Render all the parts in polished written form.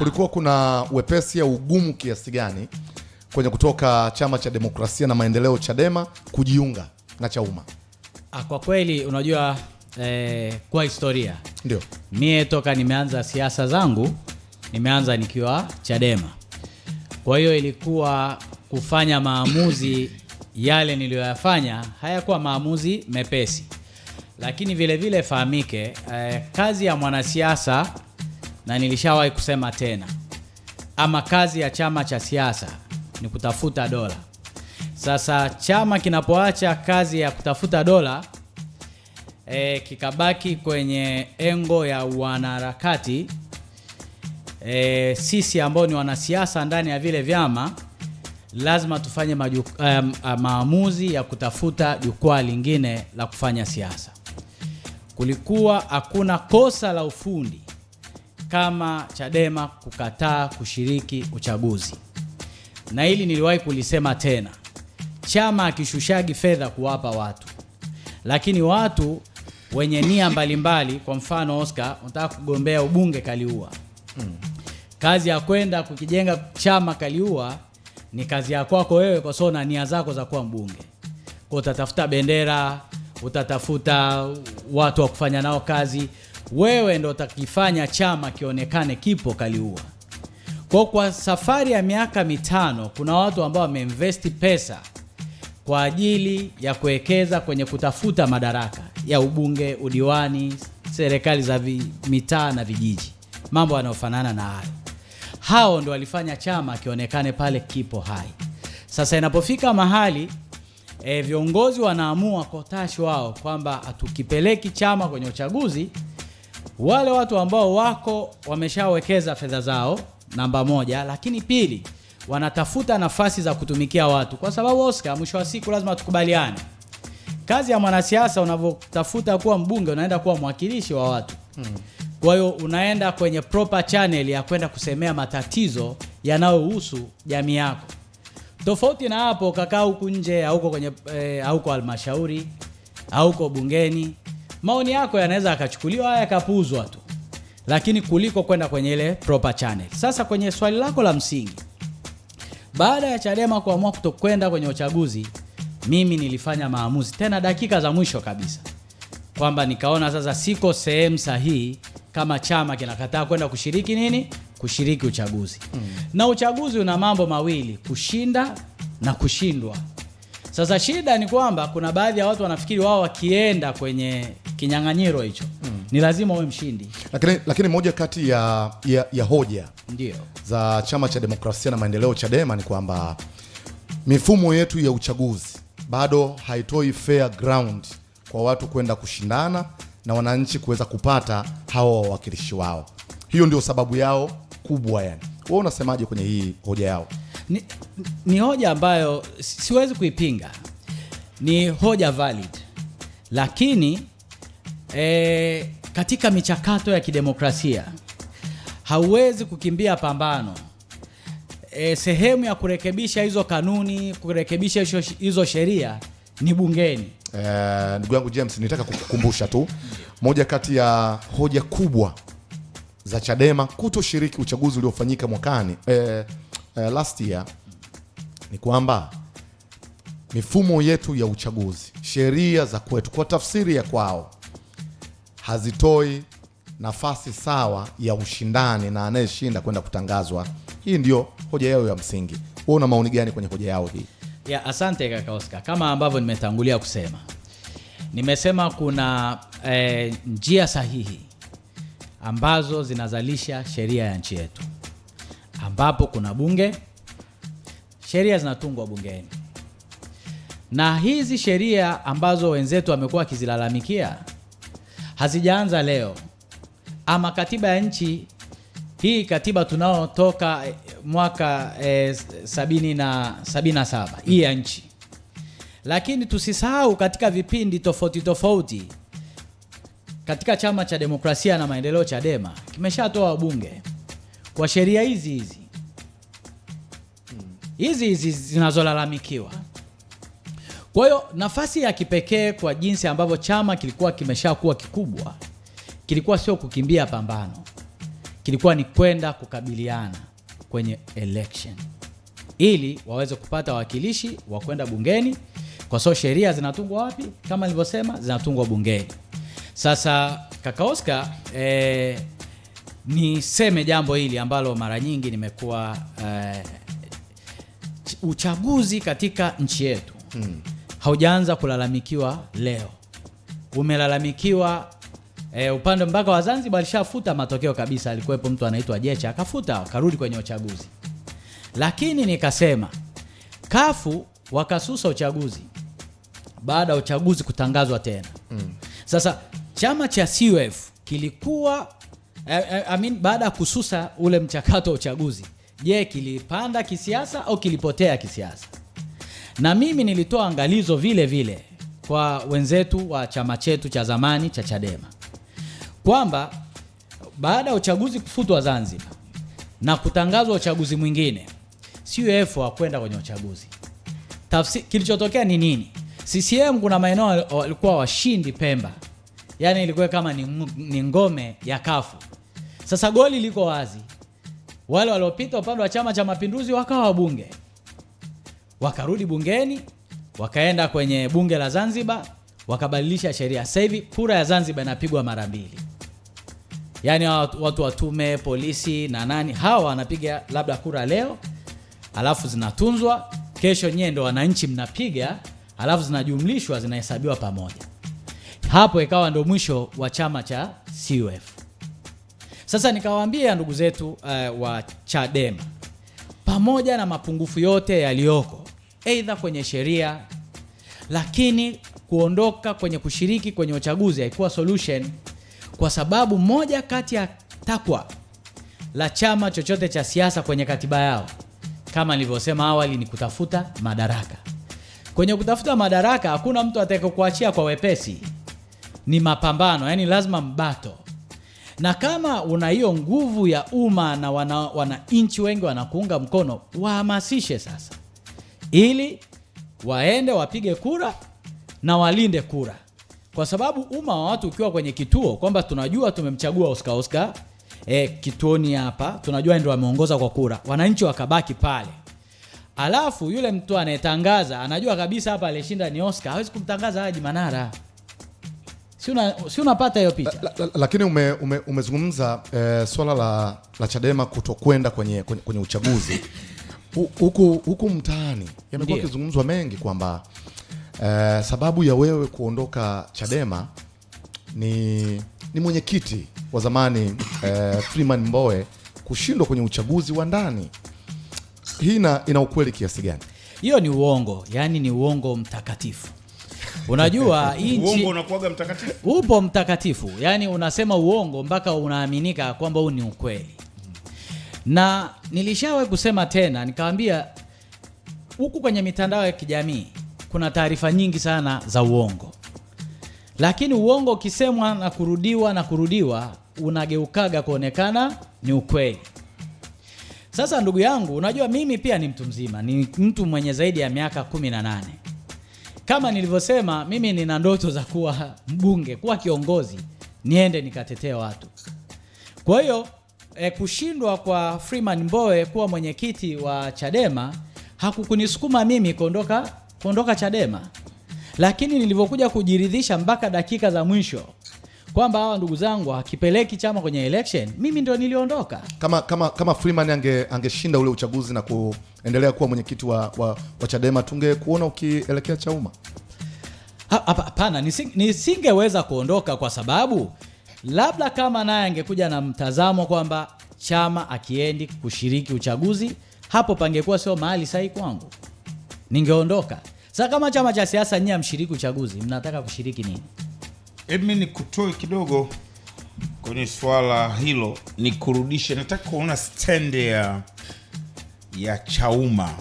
kulikuwa kuna wepesi ya ugumu kiasi gani kwenye kutoka Chama cha Demokrasia na Maendeleo Chadema kujiunga na Chauma? Kwa kweli unajua kwa historia ndio mie toka nimeanza siasa zangu nimeanza nikiwa Chadema. Kwa hiyo ilikuwa kufanya maamuzi yale niliyoyafanya hayakuwa maamuzi mepesi. Lakini vile vile fahamike, kazi ya mwanasiasa, na nilishawahi kusema tena, ama kazi ya chama cha siasa ni kutafuta dola. Sasa chama kinapoacha kazi ya kutafuta dola kikabaki kwenye engo ya wanaharakati, sisi ambao ni wanasiasa ndani ya vile vyama lazima tufanye maamuzi ya kutafuta jukwaa lingine la kufanya siasa. Kulikuwa hakuna kosa la ufundi kama Chadema kukataa kushiriki uchaguzi. Na hili niliwahi kulisema tena. Chama akishushagi fedha kuwapa watu. Lakini watu wenye nia mbalimbali, kwa mfano Oscar, unataka kugombea ubunge Kaliua. Kazi ya kwenda kukijenga chama Kaliua ni kazi ya kwako wewe, kwa sababu na nia zako za kuwa mbunge. Kwa utatafuta bendera, utatafuta watu wa kufanya nao kazi, wewe ndio utakifanya chama kionekane kipo Kaliua. Kwa safari ya miaka 5 kuna watu ambao wameinvest pesa kwa ajili ya kuwekeza kwenye kutafuta madaraka ya ubunge, udiwani, serikali za mitaa na vijiji, mambo yanayofanana na hayo. Hao ndio walifanya chama kionekane pale kipo hai. Sasa inapofika mahali viongozi wanaamua kwa utashi wao kwamba hatukipeleki chama kwenye uchaguzi, wale watu ambao wako wameshawekeza fedha zao, namba moja, lakini pili, wanatafuta nafasi za kutumikia watu. Kwa sababu Oscar, mwisho wa siku lazima tukubaliane. Kazi ya mwanasiasa, unavyotafuta kuwa mbunge, unaenda kuwa mwakilishi wa watu. Kwa hiyo unaenda kwenye proper channel ya kwenda kusemea matatizo yanayohusu jamii yako. Tofauti na hapo, kakaa huku nje au kwenye au kwa halmashauri au kwa bungeni, maoni yako yanaweza yakachukuliwa yakapuzwa tu. Lakini kuliko kwenda kwenye ile proper channel. Sasa kwenye swali lako la msingi, baada ya Chadema kuamua kutokwenda kwenye uchaguzi, mimi nilifanya maamuzi tena dakika za mwisho kabisa, kwamba nikaona sasa siko sehemu sahihi kama chama kinakataa kwenda kushiriki uchaguzi. Na uchaguzi una mambo mawili, kushinda na kushindwa. Sasa shida ni kwamba kuna baadhi ya watu wanafikiri wao wakienda kwenye kinyang'anyiro hicho ni lazima uwe mshindi. Lakini moja kati ya hoja ndio za Chama cha Demokrasia na Maendeleo Chadema ni kwamba mifumo yetu ya uchaguzi bado haitoi fair ground kwa watu kwenda kushindana na wananchi kuweza kupata hao wawakilishi wao. Hiyo ndio sababu yao kubwa yani. Wewe unasemaje kwenye hii hoja yao? Ni hoja ambayo siwezi kuipinga. Ni hoja valid. Lakini katika michakato ya kidemokrasia hauwezi kukimbia pambano. Sehemu ya kurekebisha hizo kanuni, kurekebisha hizo sheria ni bungeni. Ndugu yangu James, nitaka kukukumbusha tu moja kati ya hoja kubwa za Chadema kutoshiriki uchaguzi uliofanyika mwakani last year ni kwamba mifumo yetu ya uchaguzi, sheria za kwetu kwa tafsiri ya kwao, hazitoi nafasi sawa ya ushindani na anayeshinda kwenda kutangazwa. Hii ndio hoja yao ya msingi. Wewe una maoni gani kwenye hoja yao hii? Ya, asante kaka Oscar. Kama ambavyo nimetangulia kusema, nimesema kuna njia sahihi ambazo zinazalisha sheria ya nchi yetu, ambapo kuna bunge, sheria zinatungwa bungeni. Na hizi sheria ambazo wenzetu wamekuwa wakizilalamikia hazijaanza leo. Ama katiba ya nchi hii, katiba tunaotoka mwaka 77 hii ya nchi. Lakini tusisahau katika vipindi tofauti katika Chama cha Demokrasia na Maendeleo Chadema kimeshatoa wabunge kwa sheria hizi zinazolalamikiwa. Kwa hiyo nafasi ya kipekee kwa jinsi ambavyo chama kilikuwa kimeshakuwa kikubwa, kilikuwa sio kukimbia pambano, kilikuwa ni kwenda kukabiliana kwenye election ili waweze kupata wawakilishi wa kwenda bungeni, kwa sababu sheria zinatungwa wapi? Kama nilivyosema, zinatungwa bungeni. Sasa kaka Oscar, niseme jambo hili ambalo mara nyingi nimekuwa uchaguzi katika nchi yetu haujaanza kulalamikiwa leo. Umelalamikiwa upande mpaka wa Zanzibar alishafuta matokeo kabisa. Alikuwepo mtu anaitwa Jecha akafuta, akarudi kwenye uchaguzi. Lakini nikasema kafu wakasusa uchaguzi baada ya uchaguzi kutangazwa tena. Sasa chama cha CUF kilikuwa baada ya kususa ule mchakato wa uchaguzi, je, kilipanda kisiasa au kilipotea kisiasa? Na mimi nilitoa angalizo vile vile kwa wenzetu wa chama chetu cha zamani cha Chadema kwamba baada ya uchaguzi kufutwa Zanzibar na kutangazwa uchaguzi mwingine, CUF hakwenda kwenye uchaguzi. Kilichotokea ni nini? CCM kuna maeneo walikuwa washindi Pemba, yani ilikuwa kama ni ngome ya kafu. Sasa goli liko wazi, wale waliopita upande wa Chama cha Mapinduzi wakawa wabunge, wakarudi bungeni, wakaenda kwenye bunge la Zanzibar, wakabadilisha sheria. Sasa hivi kura ya Zanzibar inapigwa mara mbili, yani watu wa tume, polisi na nani, hawa wanapiga labda kura leo, alafu zinatunzwa, kesho nyewe ndo wananchi mnapiga, alafu zinajumlishwa, zinahesabiwa pamoja. Hapo ikawa ndo mwisho wa chama cha CUF. Sasa nikawaambia ndugu zetu wa Chadema, pamoja na mapungufu yote yaliyoko aidha kwenye sheria, lakini kuondoka kwenye kushiriki kwenye uchaguzi haikuwa solution, kwa sababu moja kati ya takwa la chama chochote cha siasa kwenye katiba yao, kama nilivyosema awali, ni kutafuta madaraka. Kwenye kutafuta madaraka hakuna mtu atakayekuachia kwa wepesi, ni mapambano, yani lazima mbato. Na kama una hiyo nguvu ya umma na wananchi wengi wanakuunga mkono, wahamasishe sasa ili waende wapige kura na walinde kura, kwa sababu umma wa watu ukiwa kwenye kituo kwamba tunajua tumemchagua Oscar kituoni hapa, tunajua ndio ameongoza kwa kura, wananchi wakabaki pale, alafu yule mtu anayetangaza anajua kabisa hapa alishinda ni Oscar, hawezi kumtangaza Haji Manara. Si unapata hiyo picha? Lakini umezungumza swala la Chadema kutokwenda kwenye uchaguzi. Huku mtaani yamekuwa kizungumzwa mengi kwamba sababu ya wewe kuondoka Chadema ni mwenyekiti wa zamani Freeman Mbowe kushindwa kwenye uchaguzi wa ndani. Hii ina ukweli kiasi gani? Hiyo ni uongo, yani ni uongo mtakatifu. Unajua uongo unakuwaga mtakatifu? Upo mtakatifu, yani unasema uongo mpaka unaaminika kwamba huu ni ukweli. Na nilishawahi kusema tena, nikamwambia huku kwenye mitandao ya kijamii kuna taarifa nyingi sana za uongo, lakini uongo ukisemwa na kurudiwa unageukaga kuonekana ni ukweli. Sasa ndugu yangu, unajua mimi pia ni mtu mzima, ni mtu mwenye zaidi ya miaka 18. Kama nilivyosema, mimi nina ndoto za kuwa mbunge, kuwa kiongozi, niende nikatetee watu. Kwa hiyo kushindwa kwa Freeman Mbowe kuwa mwenyekiti wa Chadema hakukunisukuma mimi kuondoka Chadema, lakini nilivyokuja kujiridhisha mpaka dakika za mwisho kwamba hawa ndugu zangu hakipeleki chama kwenye election, mimi ndio niliondoka. Kama Freeman angeshinda ule uchaguzi na kuendelea kuwa mwenyekiti wa Chadema, tungekuona ukielekea Chauma? Hapana, nisingeweza kuondoka, kwa sababu labda kama naye angekuja na mtazamo kwamba chama akiendi kushiriki uchaguzi, hapo pangekuwa sio mahali sahihi kwangu, ningeondoka. Sasa kama chama cha siasa nyinyi mshiriki uchaguzi, mnataka kushiriki nini? Mimi nikutoe kidogo kwenye swala hilo, nikurudishe. Nataka kuona stand ya Chauma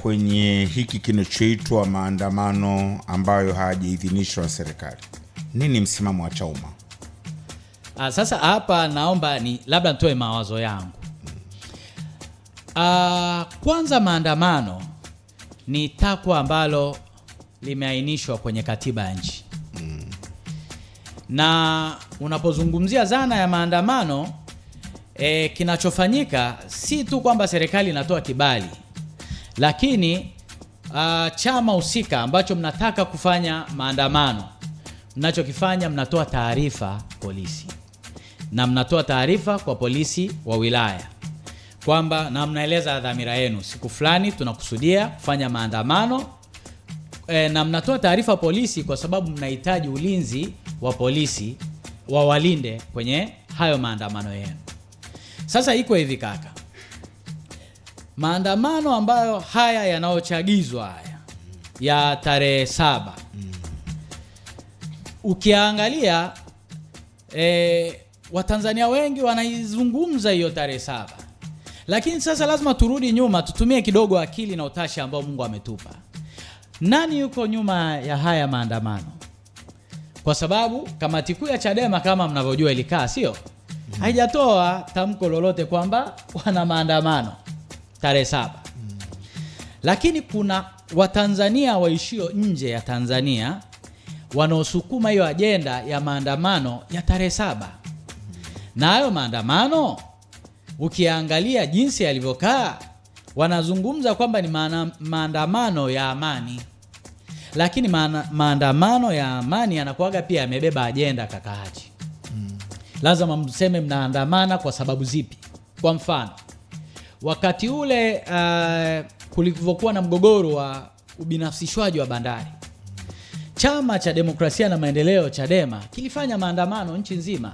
kwenye hiki kinachoitwa maandamano ambayo hayajaidhinishwa na serikali. Nini msimamo wa Chauma? Sasa hapa naomba labda nitoe mawazo yangu. Kwanza, maandamano ni takwa ambalo limeainishwa kwenye katiba ya nchi. Na unapozungumzia zana ya maandamano, kinachofanyika si tu kwamba serikali inatoa kibali, lakini chama husika ambacho mnataka kufanya maandamano, mnachokifanya mnatoa taarifa polisi, na mnatoa taarifa kwa polisi wa wilaya kwamba, na mnaeleza dhamira yenu, siku fulani tunakusudia kufanya maandamano, na mnatoa taarifa polisi kwa sababu mnahitaji ulinzi wa polisi wawalinde kwenye hayo maandamano yenu. Sasa iko hivi kaka, maandamano ambayo haya yanayochagizwa haya ya tarehe 7, ukiangalia Watanzania wengi wanaizungumza hiyo tarehe 7, lakini sasa lazima turudi nyuma, tutumie kidogo akili na utashi ambao Mungu ametupa. Nani yuko nyuma ya haya maandamano? Kwa sababu kamati kuu ya Chadema kama mnavyojua ilikaa, sio? Haijatoa tamko lolote kwamba wana maandamano tarehe 7. Lakini kuna Watanzania waishio nje ya Tanzania wanaosukuma hiyo ajenda ya maandamano ya tarehe 7. Na hayo maandamano ukiangalia jinsi yalivyokaa, wanazungumza kwamba ni maandamano ya amani. Lakini maandamano ya amani yanakuwaga pia yamebeba ajenda kaka Haji. Lazima mseme mnaandamana kwa sababu zipi. Kwa mfano, wakati ule kulivyokuwa na mgogoro wa ubinafsishwaji wa bandari, Chama cha Demokrasia na Maendeleo Chadema kilifanya maandamano nchi nzima.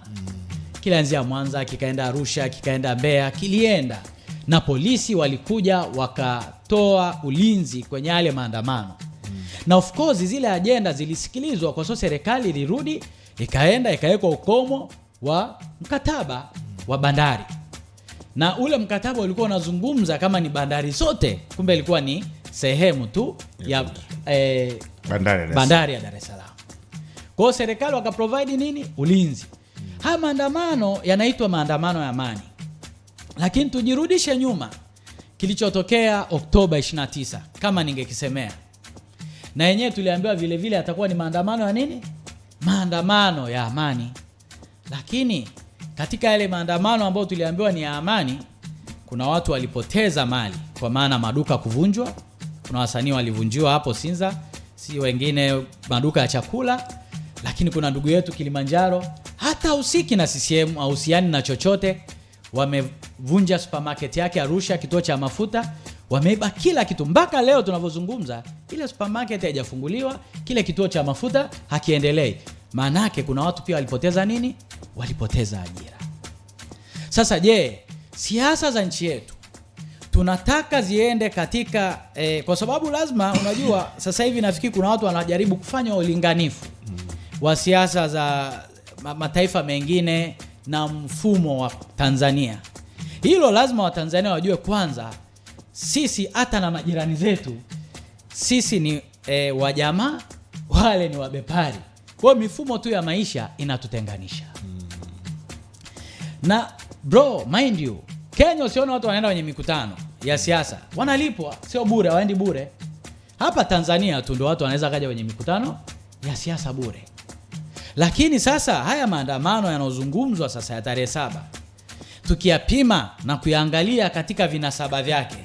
Kilianzia Mwanza, kikaenda Arusha, kikaenda Mbeya, kilienda. Na polisi walikuja wakatoa ulinzi kwenye yale maandamano. Na of course zile ajenda zilisikilizwa kwa sababu serikali ilirudi ikaenda ikaweka ukomo wa mkataba wa bandari. Na ule mkataba ulikuwa unazungumza kama ni bandari zote, kumbe ilikuwa ni sehemu tu ya bandari ya Dar es Salaam. Kwa hiyo serikali wakaprovide nini? Ulinzi. Haya maandamano yanaitwa maandamano ya amani. Lakini tujirudishe nyuma, kilichotokea Oktoba 29 kama ningekisemea, na yenyewe tuliambiwa vile vile atakuwa ni maandamano ya nini? Maandamano ya amani. Lakini katika yale maandamano ambayo tuliambiwa ni ya amani, kuna watu walipoteza mali, kwa maana maduka kuvunjwa. Kuna wasanii walivunjiwa hapo Sinza, si wengine maduka ya chakula. Lakini kuna ndugu yetu Kilimanjaro, hata usiki na CCM au usiani na chochote, wamevunja supermarket yake Arusha, kituo cha mafuta, wameiba kila kitu. Mpaka leo tunavyozungumza ile supermarket haijafunguliwa, kile kituo cha mafuta hakiendelei. Maana yake kuna watu pia walipoteza nini? Walipoteza ajira. Sasa je, siasa za nchi yetu tunataka ziende katika kwa sababu lazima, unajua sasa hivi nafikiri kuna watu wanajaribu kufanya ulinganifu wa siasa za mataifa mengine na mfumo wa Tanzania. Hilo lazima Watanzania wajue kwanza, sisi hata na majirani zetu, sisi ni wajamaa, wale ni wabepari. Kwa mifumo tu ya maisha inatutenganisha. Na bro, mind you, Kenya usione watu wanaenda kwenye mikutano ya siasa wanalipwa, sio bure, waendi bure. Hapa Tanzania tu ndio watu wanaweza kaja kwenye mikutano ya siasa bure. Lakini sasa haya maandamano yanayozungumzwa sasa ya tarehe 7, tukiyapima na kuyaangalia katika vinasaba vyake,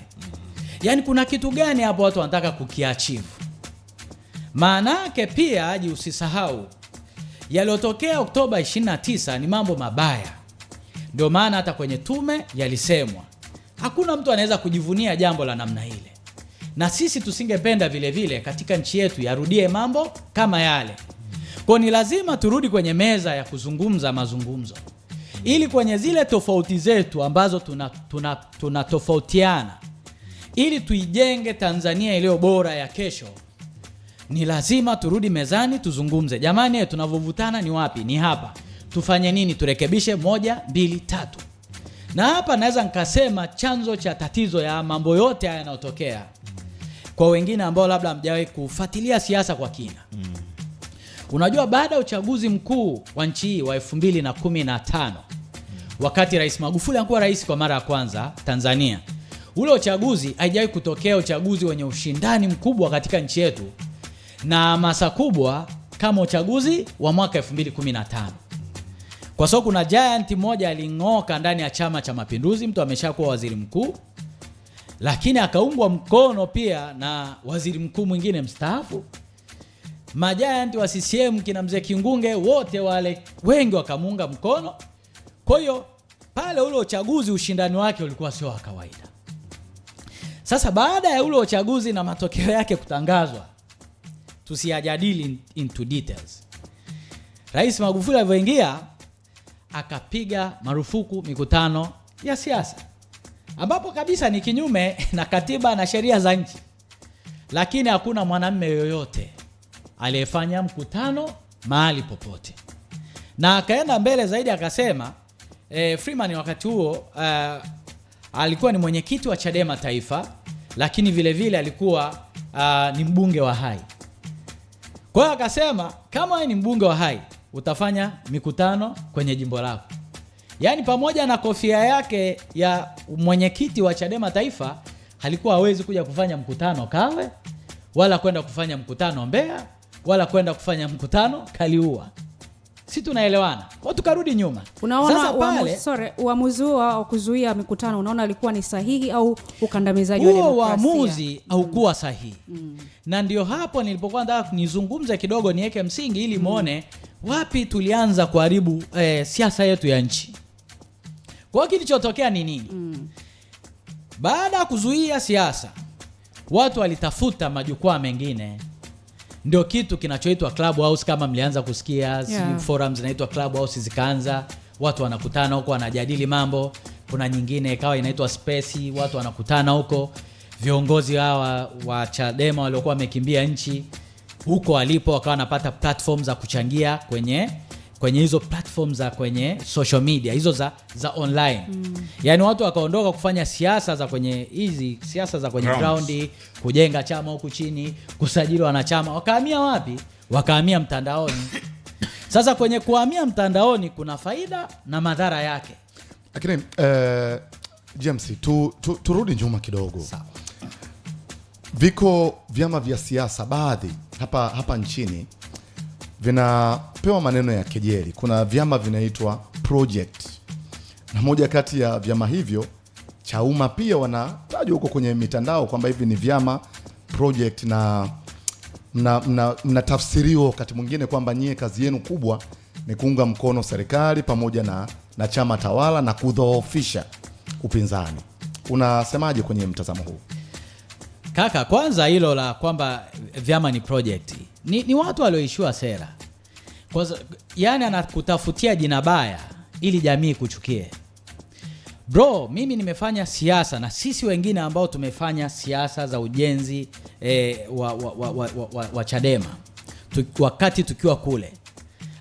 yani kuna kitu gani hapo watu wanataka kukiachieve? Maana yake pia aje usisahau yaliyotokea Oktoba 29 ni mambo mabaya. Ndio maana hata kwenye tume yalisemwa hakuna mtu anaweza kujivunia jambo la namna ile. Na sisi tusingependa vile vile katika nchi yetu yarudie mambo kama yale. Kwa ni lazima turudi kwenye meza ya kuzungumza mazungumzo, ili kwenye zile tofauti zetu ambazo tunatofautiana, ili tuijenge Tanzania iliyo bora ya kesho, ni lazima turudi mezani tuzungumze. Jamani, tunavovutana ni wapi? Ni hapa. Tufanye nini? Turekebishe 1, 2, 3. Na hapa naweza nikasema chanzo cha tatizo ya mambo yote haya yanayotokea, kwa wengine ambao labda hamjawahi kufuatilia siasa kwa kina. Unajua, baada ya uchaguzi mkuu wa nchi hii wa 2015, wakati Rais Magufuli alikuwa rais kwa mara ya kwanza Tanzania, ule uchaguzi haijawahi kutokea uchaguzi wenye ushindani mkubwa katika nchi yetu na hamasa kubwa kama uchaguzi wa mwaka 2015. Kwa sababu kuna giant mmoja aling'oka ndani ya Chama cha Mapinduzi, mtu ameshakuwa waziri mkuu, lakini akaungwa mkono pia na waziri mkuu mwingine mstaafu. Majiant wa CCM kina mzee Kingunge wote wale wengi wakamuunga mkono. Kwa hiyo pale ule uchaguzi ushindani wake ulikuwa sio wa kawaida. Sasa baada ya ule uchaguzi na matokeo yake kutangazwa, tusiyajadili into details. Rais Magufuli alivyoingia akapiga marufuku mikutano ya siasa, ambapo kabisa ni kinyume na katiba na sheria za nchi. Lakini hakuna mwanamume yoyote aliyefanya mkutano mahali popote. Na akaenda mbele zaidi akasema Freeman wakati huo alikuwa ni mwenyekiti wa Chadema Taifa, lakini vile vile alikuwa ni mbunge wa hai. Kwa hiyo akasema kama ni mbunge wa hai utafanya mikutano kwenye jimbo lako. Yaani pamoja na kofia yake ya mwenyekiti wa Chadema Taifa, alikuwa hawezi kuja kufanya mkutano Kawe, wala kwenda kufanya mkutano Mbeya, wala kwenda kufanya mkutano Kaliua. Si tunaelewana? Kwa tukarudi nyuma. Unaona uamuzi wa kuzuia mikutano unaona alikuwa ni sahihi au ukandamizaji wa demokrasia? Uamuzi haukuwa sahihi. Na ndio hapo nilipokuwa nataka nizungumze kidogo, niweke msingi ili muone wapi tulianza kuharibu siasa yetu ya nchi. Kwa kilichotokea ni nini? Baada ya kuzuia siasa, watu walitafuta majukwaa mengine. Ndio kitu kinachoitwa Club House, kama mlianza kusikia forums zinaitwa Club House zikaanza, watu wanakutana huko wanajadili mambo. Kuna nyingine ikawa inaitwa Space, watu wanakutana huko. Viongozi hawa wa Chadema waliokuwa wamekimbia nchi huko walipo wakawa wanapata platforms za kuchangia kwenye hizo platforms za kwenye social media hizo za online. Yaani watu wakaondoka kufanya siasa za kwenye hizi siasa za kwenye ground, kujenga chama huku chini, kusajili wanachama, wakahamia wapi? Wakahamia mtandaoni. Sasa kwenye kuhamia mtandaoni kuna faida na madhara yake. Lakini James, turudi nyuma kidogo. Sawa. Viko vyama vya siasa baadhi hapa nchini vinapewa maneno ya kejeli. Kuna vyama vinaitwa project, na moja kati ya vyama hivyo Chauma pia wanatajwa huko kwenye mitandao kwamba hivi ni vyama project, na mnatafsiriwa wakati mwingine kwamba nyie kazi yenu kubwa ni kuunga mkono serikali pamoja na chama tawala na kudhoofisha upinzani. Unasemaje kwenye mtazamo huu? Kaka, kwanza hilo la kwamba vyama ni project ni watu walioishiwa sera. Yani anakutafutia jina baya ili jamii kuchukie. Bro, mimi nimefanya siasa na sisi wengine ambao tumefanya siasa za ujenzi wa Chadema wakati tukiwa kule,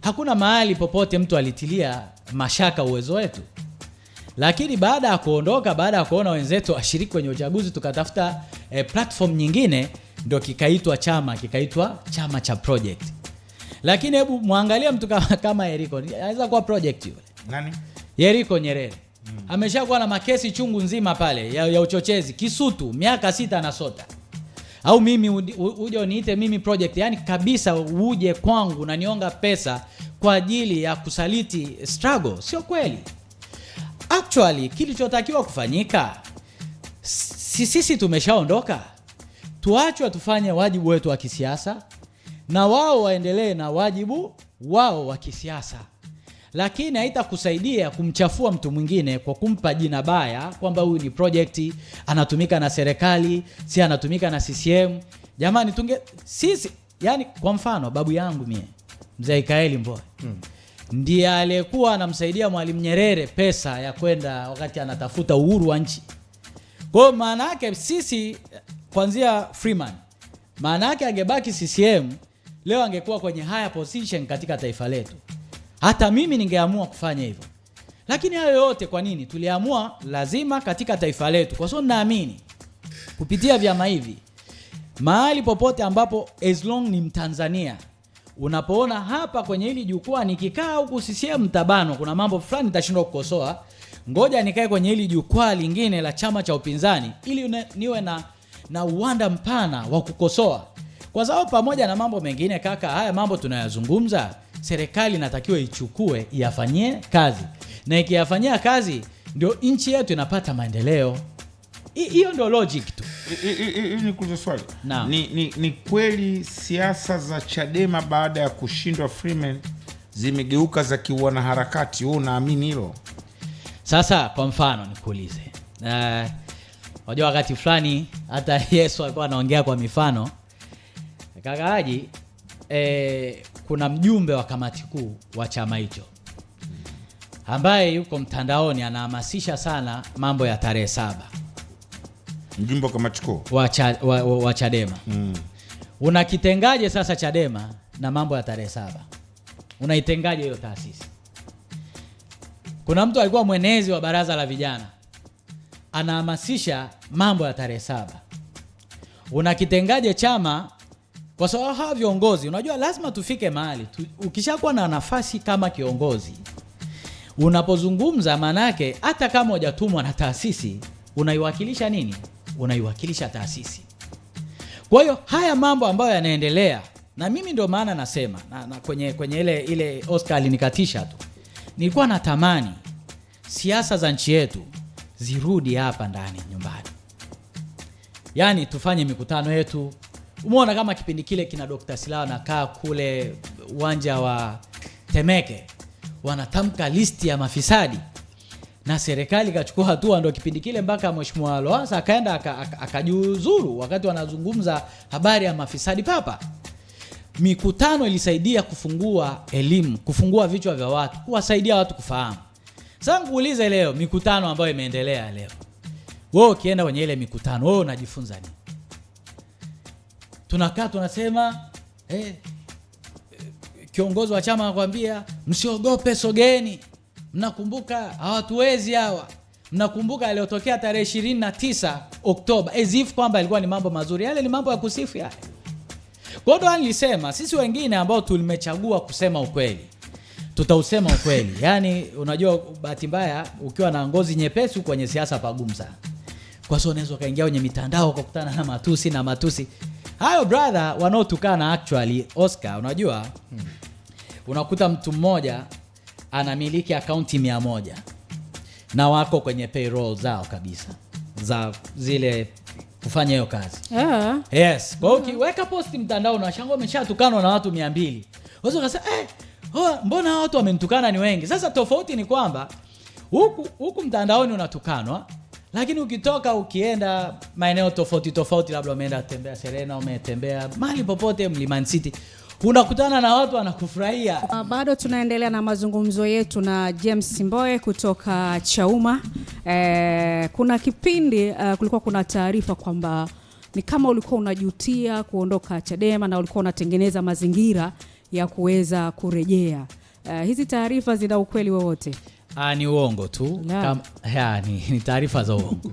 hakuna mahali popote mtu alitilia mashaka uwezo wetu. Lakini baada ya kuondoka, baada ya kuona wenzetu washiriki kwenye uchaguzi, tukatafuta platform nyingine, ndio kikaitwa chama cha project. Lakini hebu muangalie mtu kama Yeriko, anaweza kuwa project yule. Nani? Yeriko Nyerere. Ameshakuwa na makesi chungu nzima pale ya uchochezi, Kisutu miaka 6 anasota. Au mimi uje uniite mimi project, yani kabisa uje kwangu na nionga pesa kwa ajili ya kusaliti struggle, sio kweli. Actually kilichotakiwa kufanyika, sisi tumeshaondoka, tuachwe tufanye wajibu wetu wa kisiasa na wao waendelee na wajibu wao wa kisiasa. Lakini haitakusaidia kumchafua mtu mwingine kwa kumpa jina baya kwamba huyu ni project, anatumika na serikali, si anatumika na CCM. Jamani, sisi, yani kwa mfano babu yangu mie, Mzee Ikaeli Mbowe, ndiye aliyekuwa anamsaidia Mwalimu Nyerere pesa ya kwenda wakati anatafuta uhuru wa nchi. Kwa maana yake sisi kuanzia Freeman, maana yake angebaki CCM leo angekuwa kwenye higher position katika taifa letu. Hata mimi ningeamua kufanya hivyo. Lakini hayo yote kwa nini? Tuliamua lazima katika taifa letu, kwa sababu naamini kupitia vyama hivi mahali popote ambapo as long ni Mtanzania, unapoona hapa kwenye hili jukwaa nikikaa huku CCM tabano, kuna mambo fulani nitashindwa kukosoa, ngoja nikae kwenye hili jukwaa lingine la chama cha upinzani ili niwe na uwanda mpana wa kukosoa. Kwa sababu pamoja na mambo mengine kaka, haya mambo tunayazungumza serikali inatakiwa ichukue iyafanyie kazi, na ikiyafanyia kazi ndio nchi yetu inapata maendeleo. Hiyo ndio logic tu. Nikuulize swali. Ni kweli siasa za Chadema baada ya kushindwa Freeman zimegeuka za kiwanaharakati? Wewe unaamini hilo? Sasa kwa mfano nikuulize, unajua wakati fulani hata Yesu alikuwa anaongea kwa mifano. Kakaaji, kuna mjumbe wa kamati kuu wa chama hicho ambaye yuko mtandaoni anahamasisha sana mambo ya tarehe 7. Mjumbe wa kamati kuu wa Chadema. Unakitengaje sasa Chadema na mambo ya tarehe 7? Unaitengaje hiyo taasisi? Kuna mtu alikuwa mwenezi wa baraza la vijana anahamasisha mambo ya tarehe 7. Unakitengaje chama? Kwa sababu hawa viongozi, unajua lazima tufike mahali ukishakuwa na nafasi kama kiongozi, unapozungumza manake hata kama hujatumwa na taasisi, unaiwakilisha nini? Unaiwakilisha taasisi. Kwa hiyo haya mambo ambayo yanaendelea, na mimi ndio maana nasema na kwenye ile Oscar alinikatisha tu. Nilikuwa natamani siasa za nchi yetu zirudi hapa ndani nyumbani. Yaani tufanye mikutano yetu. Umeona kama kipindi kile kina Dr. Silaa nakaa kule uwanja wa Temeke, wanatamka listi ya mafisadi na serikali ikachukua hatua, ndio kipindi kile mpaka Mheshimiwa Lowassa akaenda akajiuzuru wakati wanazungumza habari ya mafisadi papa. Mikutano ilisaidia kufungua elimu, kufungua vichwa vya watu, kuwasaidia watu kufahamu. Sasa nguulize leo mikutano ambayo imeendelea leo, wewe ukienda kwenye ile mikutano wewe unajifunza nini? Tunakaa tunasema kiongozi wa chama anakuambia msiogope, sogeni. Mnakumbuka hawatuwezi hawa. Mnakumbuka aliyotokea tarehe 29 Oktoba, as if kwamba ilikuwa ni mambo mazuri. Yale ni mambo ya kusifu yale. Kwa hiyo nilisema sisi wengine ambao tulimechagua kusema ukweli, tutausema ukweli. Yaani unajua bahati mbaya ukiwa na ngozi nyepesi kwenye siasa pagumu sana. Kwa sababu unaweza kaingia kwenye mitandao ukakutana na matusi. Hayo brother wanaotukana actually Oscar, unajua unakuta mtu mmoja anamiliki akaunti 100 na wako kwenye payroll zao kabisa za zile kufanya hiyo kazi. Yes. Kwa hiyo ukiweka post mtandao unashangaa umeshatukanwa na watu 200. Wewe ukasema mbona watu wamenitukana ni wengi? Sasa tofauti ni kwamba huku mtandaoni unatukanwa, lakini ukitoka ukienda maeneo tofauti, labda umeenda tembea Serena, umetembea mahali popote Mlimani City, unakutana na watu wanakufurahia. Bado tunaendelea na mazungumzo yetu na James Mbowe kutoka Chauma. Kuna kipindi kulikuwa kuna taarifa kwamba ni kama ulikuwa unajutia kuondoka Chadema na ulikuwa unatengeneza mazingira ya kuweza kurejea. Hizi taarifa zina ukweli wowote? Ni uongo tu. Ni taarifa za uongo.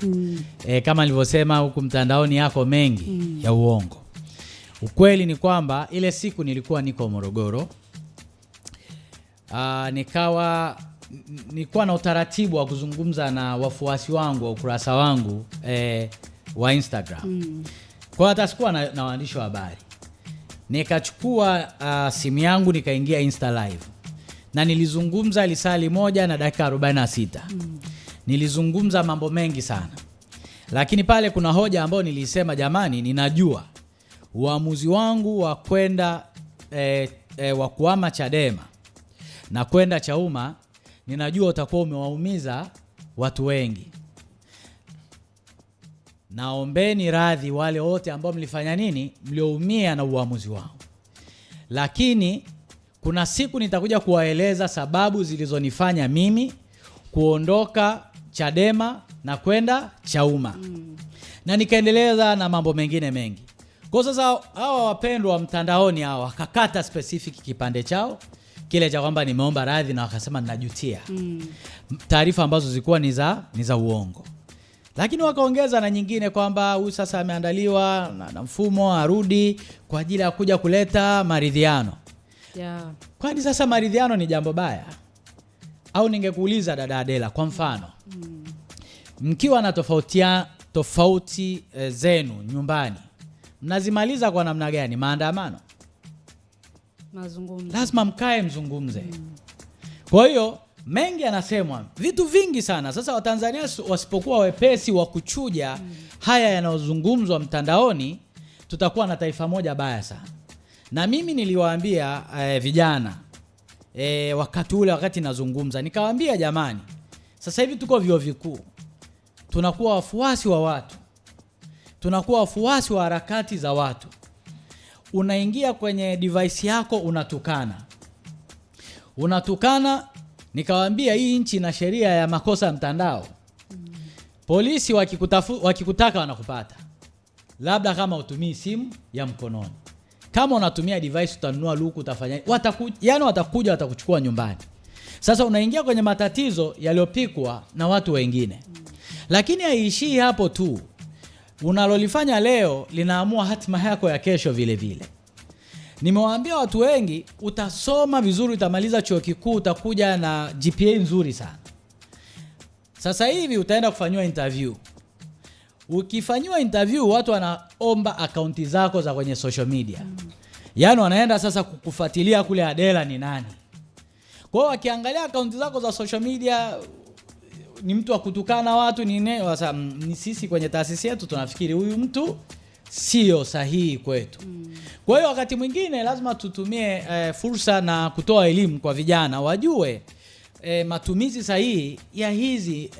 Kama nilivyosema huku mtandaoni yako mengi ya uongo. Ukweli ni kwamba ile siku nilikuwa niko Morogoro. Nilikuwa na utaratibu wa kuzungumza na wafuasi wangu wa ukurasa wangu wa Instagram. Kwa hata sikuwa na waandishi wa habari. Nikachukua simu yangu nikaingia Insta live. Na nilizungumza lisali 1 na dakika 46. Nilizungumza mambo mengi sana. Lakini pale kuna hoja ambayo nilisema, jamani, ninajua uamuzi wangu wa kwenda wa kuhama Chadema na kwenda Chauma, ninajua utakuwa umewaumiza watu wengi. Naombeni radhi wale wote ambao mlifanya nini, mlioumia na uamuzi wangu. Lakini kuna siku nitakuja kuwaeleza sababu zilizonifanya mimi kuondoka Chadema na kwenda Chauma. Na nikaendeleza na mambo mengine mengi. Kwa sasa hawa wapendwa wa mtandaoni hawa wakakata specific kipande chao kile cha kwamba nimeomba radhi na wakasema ninajutia. Taarifa ambazo zilikuwa ni za uongo. Lakini wakaongeza na nyingine kwamba huyu sasa ameandaliwa na mfumo arudi kwa ajili ya kuja kuleta maridhiano. Kwani sasa maridhiano ni jambo baya? Au ningekuuliza dada Adela, kwa mfano mkiwa na tofauti zenu nyumbani, mnazimaliza kwa namna gani? Maandamano? lazima mkae mzungumze. Kwa hiyo mengi yanasemwa, vitu vingi sana. Sasa Watanzania wasipokuwa wepesi wa kuchuja haya yanayozungumzwa mtandaoni, tutakuwa na taifa moja baya sana. Na mimi niliwaambia vijana wakati nazungumza, nikawaambia jamani, sasa hivi tuko vyuo vikuu, tunakuwa wafuasi wa watu, tunakuwa wafuasi wa harakati za watu. Unaingia kwenye device yako unatukana. Nikawaambia hii nchi ina sheria ya makosa ya mtandao. Polisi wakikutaka wanakupata, labda kama utumii simu ya mkononi. Kama unatumia device, utanunua luku, utafanya watakuja watakuchukua nyumbani. Sasa unaingia kwenye matatizo yaliyopikwa na watu wengine. Lakini haiishii hapo tu. Unalolifanya leo linaamua hatima yako ya kesho vile vile. Nimewaambia watu wengi, utasoma vizuri, utamaliza chuo kikuu, utakuja na GPA nzuri sana. Sasa hivi utaenda kufanywa interview. Ukifanywa interview, watu wanaomba akaunti zako za kwenye social media. Yaani wanaenda sasa kukufuatilia kule Adela ni nani. Kwa hiyo wakiangalia akaunti zako za social media, ni mtu wa kutukana watu, ni sisi kwenye taasisi yetu tunafikiri huyu mtu sio sahihi kwetu. Kwa hiyo wakati mwingine lazima tutumie fursa na kutoa elimu kwa vijana wajue matumizi sahihi ya hizi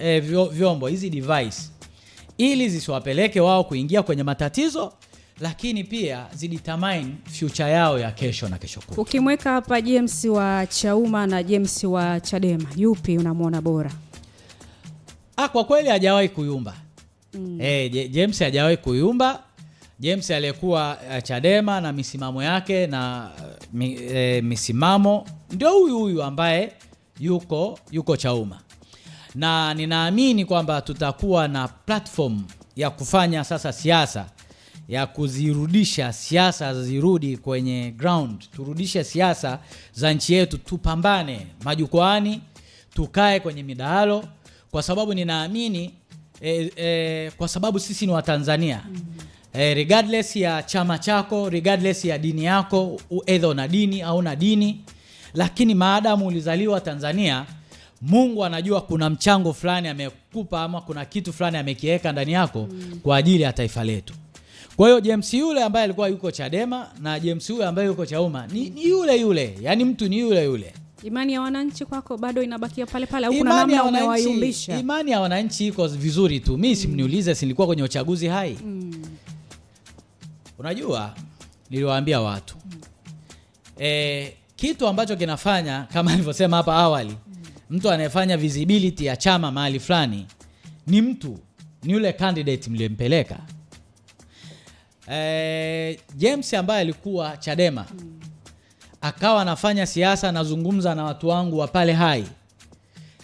vyombo, hizi device, ili zisiwapeleke wao kuingia kwenye matatizo, lakini pia zidetermine future yao ya kesho na kesho kutwa. Ukimweka hapa James wa Chauma na James wa Chadema, yupi unamwona bora? Kwa kweli hajawahi kuyumba. James hajawahi kuyumba. James aliyekuwa Chadema na misimamo yake na misimamo ndio huyu ambaye yuko Chauma. Na ninaamini kwamba tutakuwa na platform ya kufanya sasa siasa, ya kuzirudisha siasa zirudi kwenye ground. Turudishe siasa za nchi yetu, tupambane majukwaani, tukae kwenye midahalo, kwa sababu ninaamini kwa sababu sisi ni Watanzania. Regardless ya chama chako, regardless ya dini yako, either una dini au una dini, lakini maadamu ulizaliwa Tanzania, Mungu anajua kuna mchango fulani amekupa, ama kuna kitu fulani amekiweka ndani yako kwa ajili ya taifa letu. Kwa hiyo James yule ambaye alikuwa yuko Chadema na James yule ambaye yuko Chauma ni yule, yani mtu ni yule. Imani ya wananchi kwako bado inabakia pale pale, au kuna namna umewayumbisha? Imani ya wananchi iko vizuri tu. Mimi simniulize, silikuwa kwenye uchaguzi hai. Unajua, niliwaambia watu kitu ambacho kinafanya, kama nilivyosema hapa awali, mtu anayefanya visibility ya chama mahali fulani ni yule candidate mliyempeleka. James ambaye alikuwa Chadema akawa anafanya siasa, nazungumza na watu wangu wa pale hai.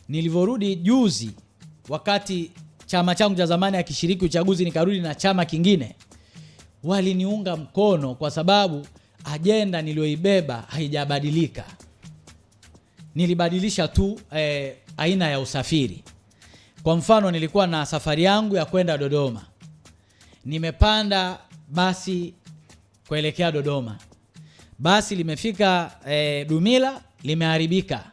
Nilivyorudi juzi, wakati chama changu cha zamani akishiriki uchaguzi, nikarudi na chama kingine, waliniunga mkono kwa sababu ajenda nilioibeba haijabadilika. Nilibadilisha tu aina ya usafiri. Kwa mfano, nilikuwa na safari yangu ya kwenda Dodoma, nimepanda basi kuelekea Dodoma. Basi limefika Dumila, limeharibika.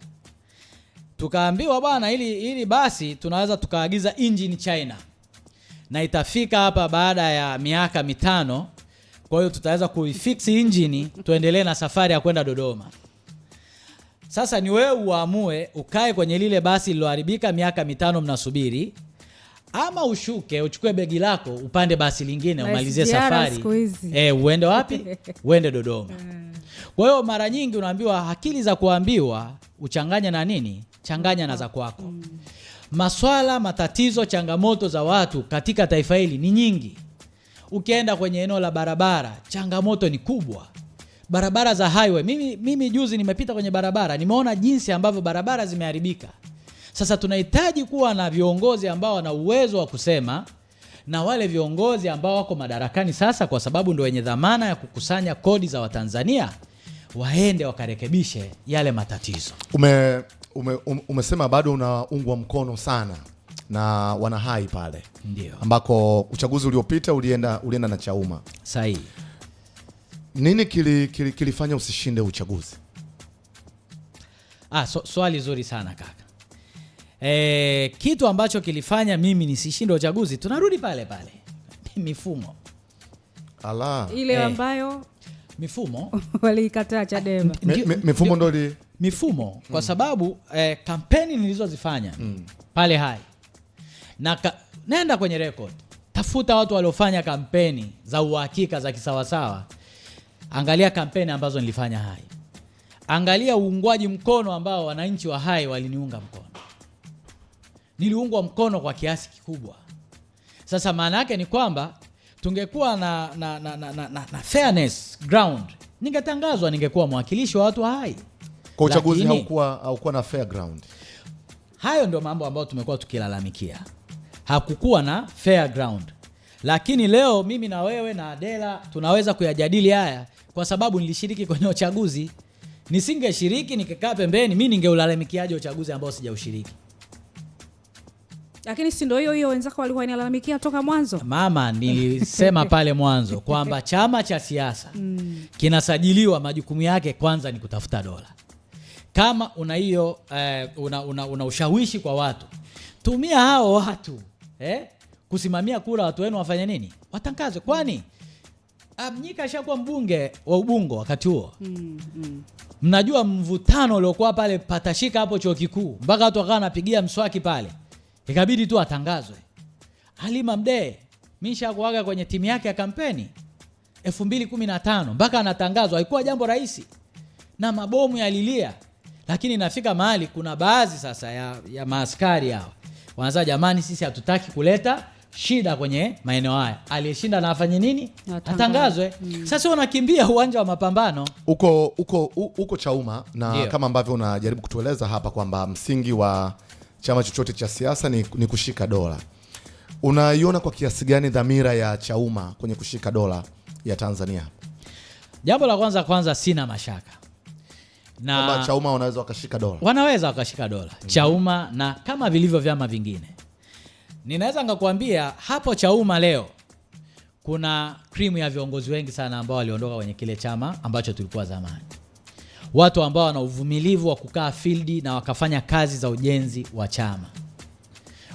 Tukaambiwa bwana, ili basi tunaweza tukaagiza engine China na itafika hapa baada ya miaka 5. Kwa hiyo tutaweza kuifix engine tuendelee na safari ya kwenda Dodoma. Sasa ni wewe uamue ukae kwenye lile basi liloharibika miaka 5 mnasubiri, ama ushuke uchukue begi lako upande basi lingine umalizie safari. Uende wapi? Uende Dodoma. Kwa hiyo mara nyingi unaambiwa akili za kuambiwa uchanganya na nini? Changanya na za kwako. Maswala, matatizo, changamoto za watu katika taifa hili ni nyingi. Ukienda kwenye eneo la barabara, changamoto ni kubwa. Barabara za highway, mimi juzi nimepita kwenye barabara, nimeona jinsi ambavyo barabara zimeharibika. Sasa tunahitaji kuwa na viongozi ambao wana uwezo wa kusema, na wale viongozi ambao wako madarakani sasa, kwa sababu ndio wenye dhamana ya kukusanya kodi za Watanzania, waende wakarekebishe yale matatizo. Umesema bado unaungwa mkono sana na wanahai pale. Ndio. Ambako uchaguzi uliopita ulienda na Chauma. Sahihi. Nini kilifanya usishinde uchaguzi? Swali zuri sana kaka. Kitu ambacho kilifanya mimi nisishinde uchaguzi, tunarudi pale pale. Mifumo. Ile ambayo mifumo walikataa Chadema. Mifumo ndio mifumo kwa sababu kampeni nilizozifanya pale Hai. Nenda kwenye record. Tafuta watu waliofanya kampeni za uhakika za kisawasawa. Angalia kampeni ambazo nilifanya Hai. Angalia uungwaji mkono ambao wananchi wa Hai waliniunga mkono. Niliungwa mkono kwa kiasi kikubwa. Sasa maana yake ni kwamba tungekuwa na fairness ground, ningetangazwa, ningekuwa mwakilishi wa watu wa Hai. Kwa uchaguzi haukuwa na fair ground. Hayo ndio mambo ambayo tumekuwa tukilalamikia. Hakukuwa na fair ground. Lakini leo mimi na wewe na Adela tunaweza kuyajadili haya kwa sababu nilishiriki kwenye uchaguzi. Nisingeshiriki nikakaa pembeni, mimi ningeulalamikiaje uchaguzi ambao sijaushiriki? Lakini si ndio hiyo wenzako walikuwa wanalalamikia toka mwanzo? Mama, nilisema pale mwanzo kwamba chama cha siasa kinasajiliwa, majukumu yake kwanza ni kutafuta dola. Kama una hiyo una ushawishi kwa watu, tumia hao watu kusimamia kura watu wenu wafanye nini? Watangazwe. Kwani Mnyika ashakuwa mbunge wa Ubungo wakati huo. Mnajua mvutano uliokuwa pale patashika hapo chuo kikuu mpaka watu wakawa wanapigia mswaki pale. Ikabidi tu atangazwe. Halima Mdee mishakuaga kwenye timu yake ya kampeni 2015 mpaka anatangazwa. Haikuwa jambo rahisi na mabomu yalilia, lakini nafika mahali kuna baadhi sasa ya maaskari hao wanaanza, jamani, sisi hatutaki kuleta shida kwenye maeneo haya. Aliyeshinda na afanye nini? Atangazwe. Sasa unakimbia uwanja wa mapambano uko Chauma na Dio. Kama ambavyo unajaribu kutueleza hapa kwamba msingi wa chama chochote cha siasa ni kushika dola. Unaiona kwa kiasi gani dhamira ya Chauma kwenye kushika dola ya Tanzania? Jambo la kwanza sina mashaka. Na Chauma wanaweza wakashika dola. Wanaweza wakashika dola. Chauma na kama vilivyo vyama vingine. Ninaweza ngakuambia hapo Chauma leo kuna cream ya viongozi wengi sana ambao waliondoka kwenye kile chama ambacho tulikuwa zamani. Watu ambao wana uvumilivu wa kukaa field na wakafanya kazi za ujenzi wa chama.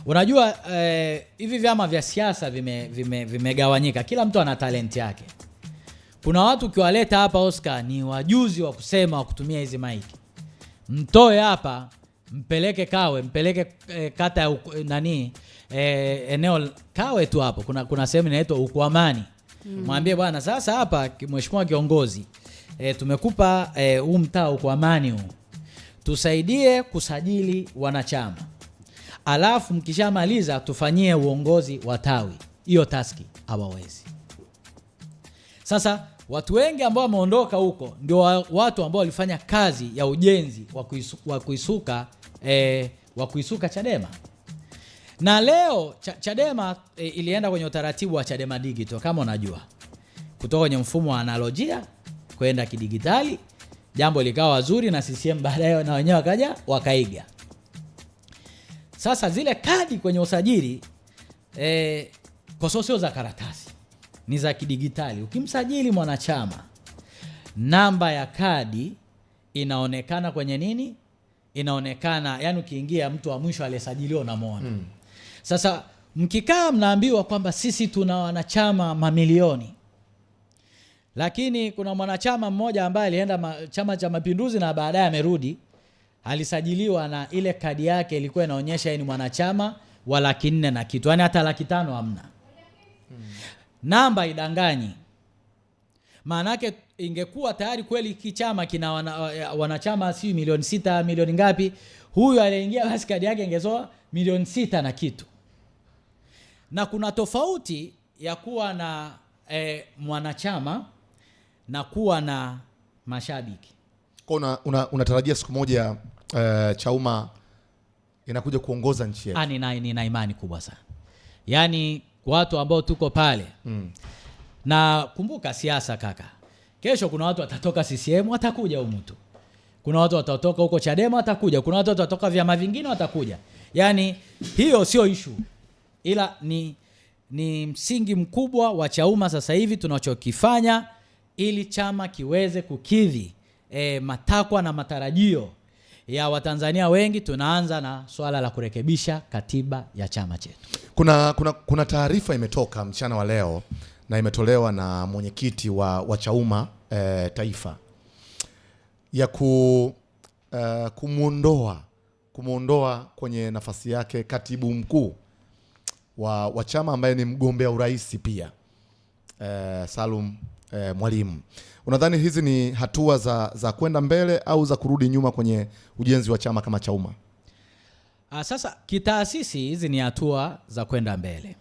Unajua hivi vyama vya siasa vimegawanyika. Kila mtu ana talent yake. Kuna watu ukiwaleta hapa Oscar ni wajuzi wa kusema, wa kutumia hizi mic. Mtoe hapa, mpeleke Kawe, mpeleke kata ya eneo Kawe tu hapo. Kuna sehemu inaitwa Ukwamani. Mwambie bwana, sasa hapa mheshimiwa kiongozi, tumekupa huu mtaa Ukwamani huu. Tusaidie kusajili wanachama. Alafu mkishamaliza tufanyie uongozi wa tawi. Hiyo taski hawawezi. Sasa watu wengi ambao wameondoka huko ndio watu ambao walifanya kazi ya ujenzi wa kuisuka Chadema. Na leo Chadema ilienda kwenye utaratibu wa Chadema Digital kama unajua. Kutoka kwenye mfumo wa analojia kwenda kidigitali, jambo likawa zuri na CCM baadaye na wenyewe wakaja wakaiga. Sasa zile kadi kwenye usajili kwa sio za karatasi, ni za kidigitali. Ukimsajili mwanachama, namba ya kadi inaonekana kwenye nini? Inaonekana, yani ukiingia mtu wa mwisho aliyesajiliwa unamwona. Sasa mkikaa mnaambiwa kwamba sisi tuna wanachama mamilioni. Lakini kuna mwanachama mmoja ambaye alienda Chama cha Mapinduzi na baadaye amerudi, alisajiliwa na ile kadi yake ilikuwa inaonyesha yeye ni mwanachama wa 400,000 na kitu. Yaani hata 500,000 hamna. Namba idanganyi. Maana yake ingekuwa tayari kweli kichama kina wanachama si milioni 6, milioni ngapi, huyu aliyeingia basi kadi yake ingezoa milioni 6 na kitu. Na kuna tofauti ya kuwa na mwanachama na kuwa na mashabiki. Kwa unatarajia siku moja Chauma inakuja kuongoza nchi yetu? Nina imani kubwa sana. Yaani watu ambao tuko pale. Na kumbuka siasa kaka. Kesho kuna watu watatoka CCM watakuja huko mtu. Kuna watu watatoka huko Chadema watakuja. Kuna watu watatoka vyama vingine watakuja. Yaani hiyo sio issue. Ila ni msingi mkubwa wa Chauma sasa hivi tunachokifanya ili chama kiweze kukidhi matakwa na matarajio ya Watanzania wengi, tunaanza na swala la kurekebisha katiba ya chama chetu. Kuna taarifa imetoka mchana wa leo na imetolewa na mwenyekiti wa Chauma taifa ya kumuondoa kwenye nafasi yake katibu mkuu wa chama ambaye ni mgombea urais pia, Salum Mwalimu. Unadhani hizi ni hatua za kwenda mbele au za kurudi nyuma kwenye ujenzi wa chama kama Chauma? Sasa kitaasisi hizi ni hatua za kwenda mbele,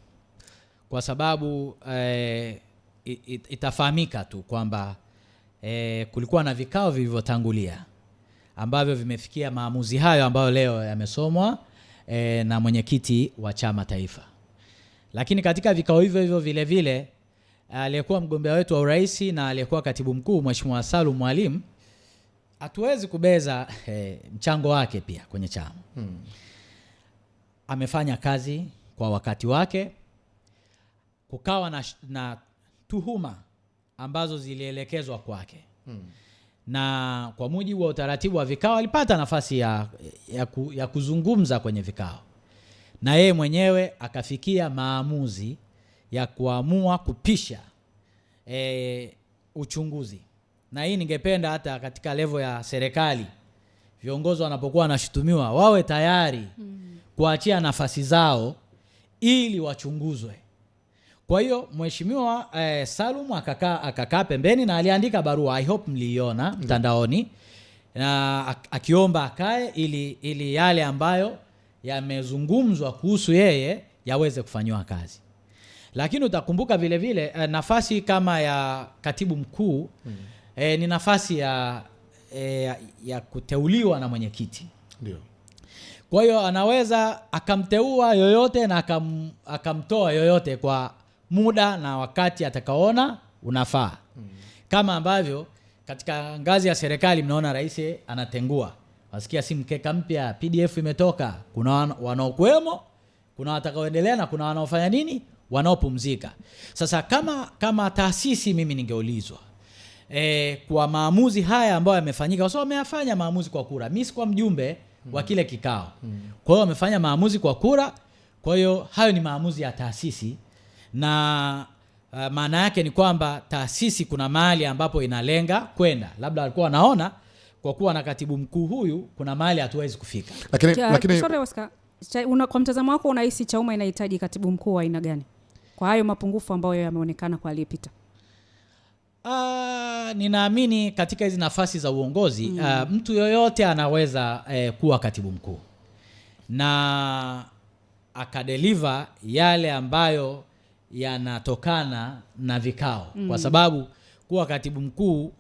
kwa sababu itafahamika tu kwamba kulikuwa na vikao vilivyotangulia ambavyo vimefikia maamuzi hayo ambayo leo yamesomwa na mwenyekiti wa chama taifa. Lakini katika vikao hivyo vile vile aliyekuwa mgombea wetu wa urais na aliyekuwa katibu mkuu Mheshimiwa Salum Mwalimu, hatuwezi kubeza mchango wake pia kwenye chama. Amefanya kazi kwa wakati wake. Kukawa na tuhuma ambazo zilielekezwa kwake. Na kwa mujibu wa utaratibu wa vikao alipata nafasi ya kuzungumza kwenye vikao, na yeye mwenyewe akafikia maamuzi ya kuamua kupisha uchunguzi. Na hii ningependa hata katika level ya serikali viongozi wanapokuwa wanashutumiwa wawe tayari kuachia nafasi zao ili wachunguzwe. Kwa hiyo Mheshimiwa Salum akakaa pembeni na aliandika barua, I hope mliiona mtandaoni, na akiomba akae ili yale ambayo yamezungumzwa kuhusu yeye yaweze kufanywa kazi. Lakini utakumbuka vile vile nafasi kama ya katibu mkuu ni nafasi ya kuteuliwa na mwenyekiti. Ndio. Kwa hiyo anaweza akamteua yoyote na akamtoa yoyote kwa muda na wakati atakaona unafaa. Kama ambavyo katika ngazi ya serikali mnaona rais anatengua. Wasikia si mkeka mpya, PDF imetoka, kuna wanaokuwemo, kuna watakaoendelea na kuna wanaofanya nini? Wanaopumzika. Sasa kama taasisi mimi ningeulizwa kwa maamuzi haya ambayo yamefanyika, kwa sababu wameyafanya maamuzi kwa kura. Mimi si kwa mjumbe wa kile kikao. Kwa hiyo wamefanya maamuzi kwa kura. Kwa hiyo hayo ni maamuzi ya taasisi, na maana yake ni kwamba taasisi kuna mahali ambapo inalenga kwenda. Labda walikuwa wanaona kwa kuwa na katibu mkuu huyu kuna mahali hatuwezi kufika. Lakini sorry Oscar, kwa mtazamo wako unahisi Chauma inahitaji katibu mkuu wa aina gani kwa hayo mapungufu ambayo yameonekana kwa aliyepita? Ninaamini katika hizi nafasi za uongozi mtu yoyote anaweza kuwa katibu mkuu na akadeliver yale ambayo yanatokana na vikao. Kwa sababu kuwa katibu mkuu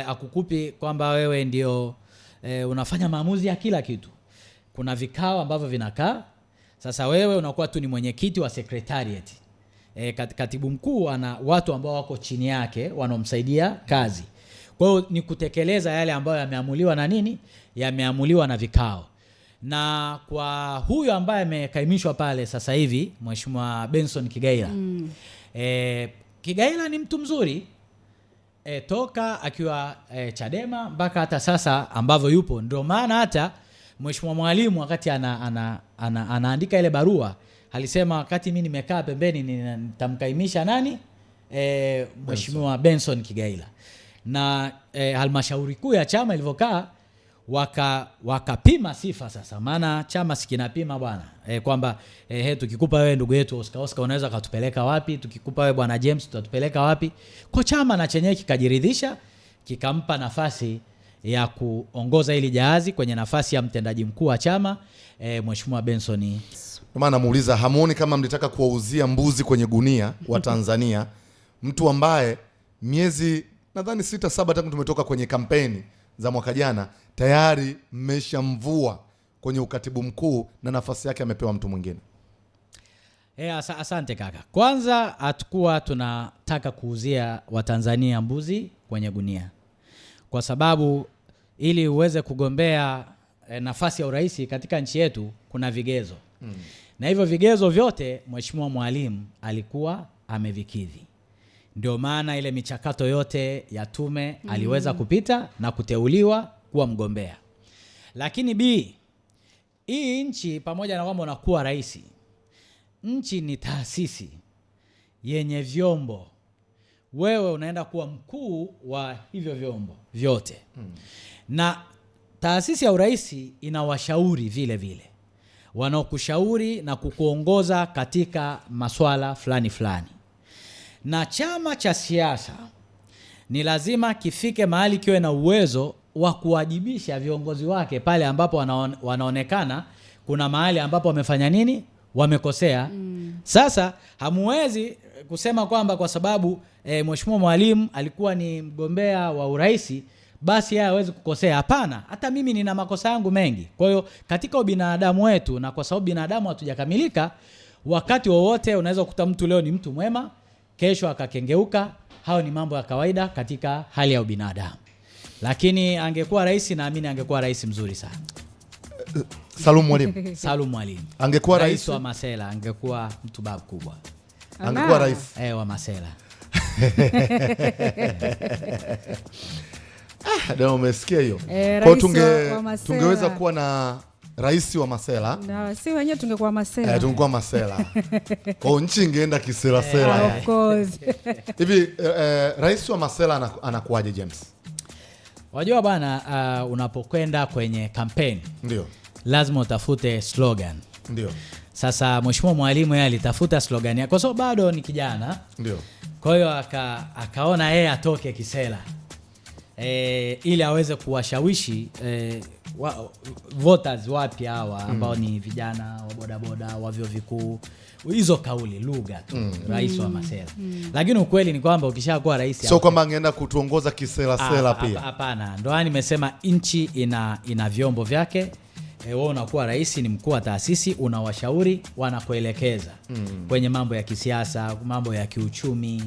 akukupi kwamba wewe ndio unafanya maamuzi ya kila kitu. Kuna vikao ambavyo vinakaa. Sasa wewe unakuwa tu ni mwenyekiti wa secretariat. Katibu mkuu ana watu ambao wako chini yake wanaomsaidia kazi. Kwa hiyo ni kutekeleza yale ambayo yameamuliwa na nini? Yameamuliwa na vikao. Na kwa huyo ambaye amekaimishwa pale sasa hivi Mheshimiwa Benson Kigaila. Kigaila ni mtu mzuri. Toka akiwa Chadema mpaka hata sasa ambavyo yupo. Ndio maana hata Mheshimiwa Mwalimu wakati anaandika ile barua alisema wakati mimi nimekaa pembeni nitamkaimisha nani? Mheshimiwa Benson Kigaila. Na halmashauri kuu ya chama ilivyokaa wakapima sifa sasa. Maana chama sikinapima bwana. Kwamba tukikupa wewe ndugu yetu Oscar unaweza katupeleka wapi? Tukikupa wewe bwana James tutatupeleka wapi? Kwa chama na chenyewe kikajiridhisha, kikampa nafasi ya kuongoza ili jahazi kwenye nafasi ya mtendaji mkuu wa chama Mheshimiwa Benson. Maana namuuliza, hamuoni kama mlitaka kuwauzia mbuzi kwenye gunia wa Tanzania mtu ambaye miezi nadhani 6-7 tangu tumetoka kwenye kampeni za mwaka jana tayari mmeshamvua kwenye ukatibu mkuu na nafasi yake amepewa mtu mwingine? Asante kaka. Kwanza hatakuwa tunataka kuuzia Watanzania mbuzi kwenye gunia. Kwa sababu ili uweze kugombea nafasi ya urais katika nchi yetu kuna vigezo. Na hivyo vigezo vyote Mheshimiwa Mwalimu alikuwa amevikidhi. Ndio maana ile michakato yote ya tume aliweza kupita na kuteuliwa kuwa mgombea. Lakini B, hii nchi pamoja na kwamba unakuwa rais, nchi ni taasisi yenye vyombo. Wewe unaenda kuwa mkuu wa hivyo vyombo vyote. Na taasisi ya urais ina washauri vile vile, wanaokushauri na kukuongoza katika masuala fulani fulani. Na chama cha siasa ni lazima kifike mahali kiwe na uwezo wa kuwajibisha viongozi wake pale ambapo wanaonekana kuna mahali ambapo wamefanya nini, wamekosea. Sasa hamuwezi kusema kwamba kwa sababu Mheshimiwa Mwalimu alikuwa ni mgombea wa urais basi yeye hawezi kukosea. Hapana, hata mimi nina makosa yangu mengi. Kwa hiyo katika ubinadamu wetu, na kwa sababu binadamu hatujakamilika, wakati wowote unaweza kukuta mtu leo ni mtu mwema, kesho akakengeuka. Hao ni mambo ya kawaida katika hali ya ubinadamu. Lakini angekuwa rais, naamini angekuwa rais mzuri sana. Salum Mwalimu. Salum Mwalimu Angekuwa rais wa Masela, angekuwa mtu babu kubwa. Angekuwa rais wa Masela. Ndio umesikia hiyo. Kwa tungeweza kuwa na rais wa Masela. Na si wenyewe tungekuwa Masela. Tungekuwa Masela. Kwa nchi ingeenda kisela sela. Of course. Hivi rais wa Masela anakuaje James? Wajua bwana, unapokwenda kwenye kampeni ndio lazima utafute slogan. Ndio. Sasa Mheshimiwa Mwalimu yeye alitafuta slogan yake kwa sababu bado ni kijana. Ndio. Kwa hiyo akaona yeye atoke kisela. Ili aweze kuwashawishi voters wapya hawa ambao ni vijana wa bodaboda, wa vyuo vikuu. Hizo kauli lugha tu rais wa Masela. Lakini ukweli ni kwamba ukishakuwa rais sio kwamba angeenda kutuongoza kisela sela pia. Hapana, ndio nimesema nchi ina vyombo vyake. Wewe unakuwa rais, ni mkuu wa taasisi, unawashauri, wanakuelekeza kwenye mambo ya kisiasa, mambo ya kiuchumi,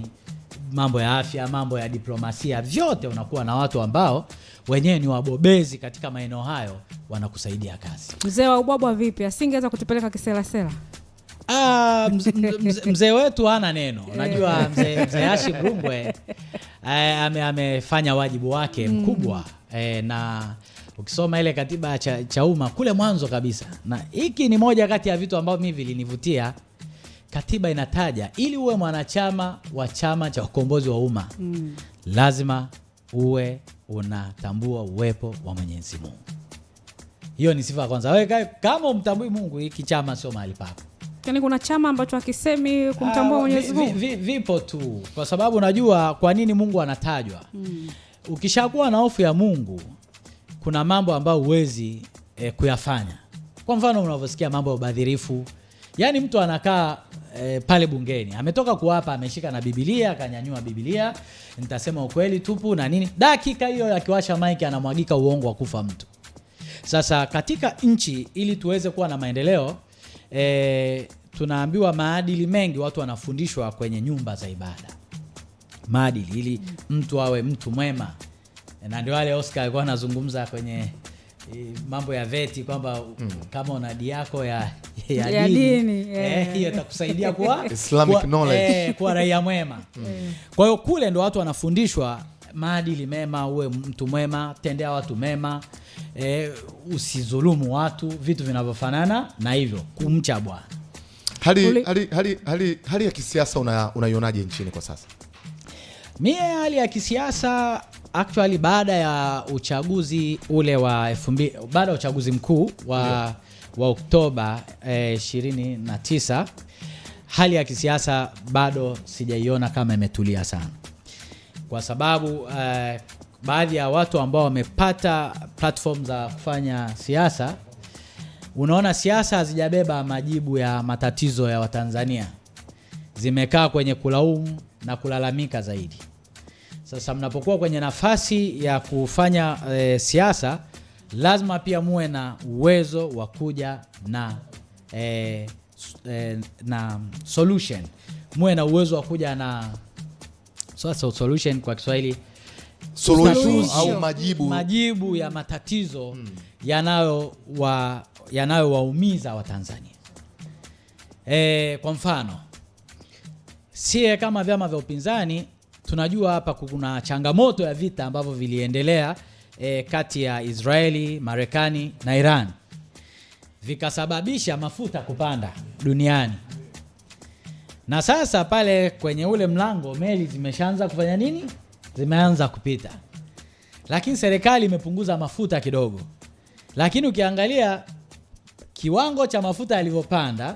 mambo ya afya, mambo ya diplomasia, vyote unakuwa na watu ambao wenyewe ni wabobezi katika maeneo hayo, wanakusaidia kazi. Mzee wa ubwabwa vipi? Asingeweza kutupeleka kisela sela? Mzee wetu hana neno. Unajua mzee Hashim Rungwe amefanya wajibu wake mkubwa. Na ukisoma ile katiba ya Chauma kule mwanzo kabisa, na hiki ni moja kati ya vitu ambavyo mimi vilinivutia. Katiba inataja ili uwe mwanachama wa chama cha ukombozi wa umma lazima uwe unatambua uwepo wa Mwenyezi Mungu. Hiyo ni sifa ya kwanza. Wewe kama umtambui Mungu, hiki chama sio mahali pako. Yaani kuna chama ambacho hakisemi kumtambua Mwenyezi Mungu? Vipo tu. Kwa sababu unajua kwa nini Mungu anatajwa. Ukishakuwa na hofu ya Mungu, kuna mambo ambayo huwezi kuyafanya. Kwa mfano unavyosikia mambo ya ubadhirifu. Yaani mtu anakaa pale bungeni, ametoka kuapa, ameshika na Biblia, akanyanyua Biblia, nitasema ukweli tupu na nini. Dakika hiyo akiwasha mic anamwagika uongo wa kufa mtu. Sasa katika nchi ili tuweze kuwa na maendeleo, tunaambiwa maadili mengi watu wanafundishwa kwenye nyumba za ibada. Maadili ili mtu awe mtu mwema. Na ndio wale Oscar alikuwa anazungumza kwenye mambo ya veti kwamba kama una dini yako ya dini hiyo itakusaidia kuwa Islamic knowledge, kuwa raia mwema. Kwa hiyo kule ndo watu wanafundishwa maadili mema, uwe mtu mwema, tendea watu mema, usizulumu watu, vitu vinavyofanana na hivyo, kumcha Bwana. Hali ya kisiasa unaionaje nchini kwa sasa? Mie hali ya kisiasa actually baada ya uchaguzi ule wa baada ya uchaguzi mkuu wa Oktoba 29, hali ya kisiasa bado sijaiona kama imetulia sana. Kwa sababu baadhi ya watu ambao wamepata platform za kufanya siasa, unaona siasa hazijabeba majibu ya matatizo ya Watanzania. Zimekaa kwenye kulaumu na kulalamika zaidi. Sasa mnapokuwa kwenye nafasi ya kufanya siasa, lazima pia muwe na uwezo wa kuja na solution. Muwe na uwezo wa kuja na solution kwa Kiswahili, solution au majibu ya matatizo yanayowaumiza Watanzania. Kwa mfano, sie kama vyama vya upinzani tunajua hapa kuna changamoto ya vita ambavyo viliendelea kati ya Israeli, Marekani na Iran, vikasababisha mafuta kupanda duniani. Na sasa pale kwenye ule mlango meli zimeshaanza kufanya nini? Zimeanza kupita. Lakini serikali imepunguza mafuta kidogo. Lakini ukiangalia kiwango cha mafuta yalivyopanda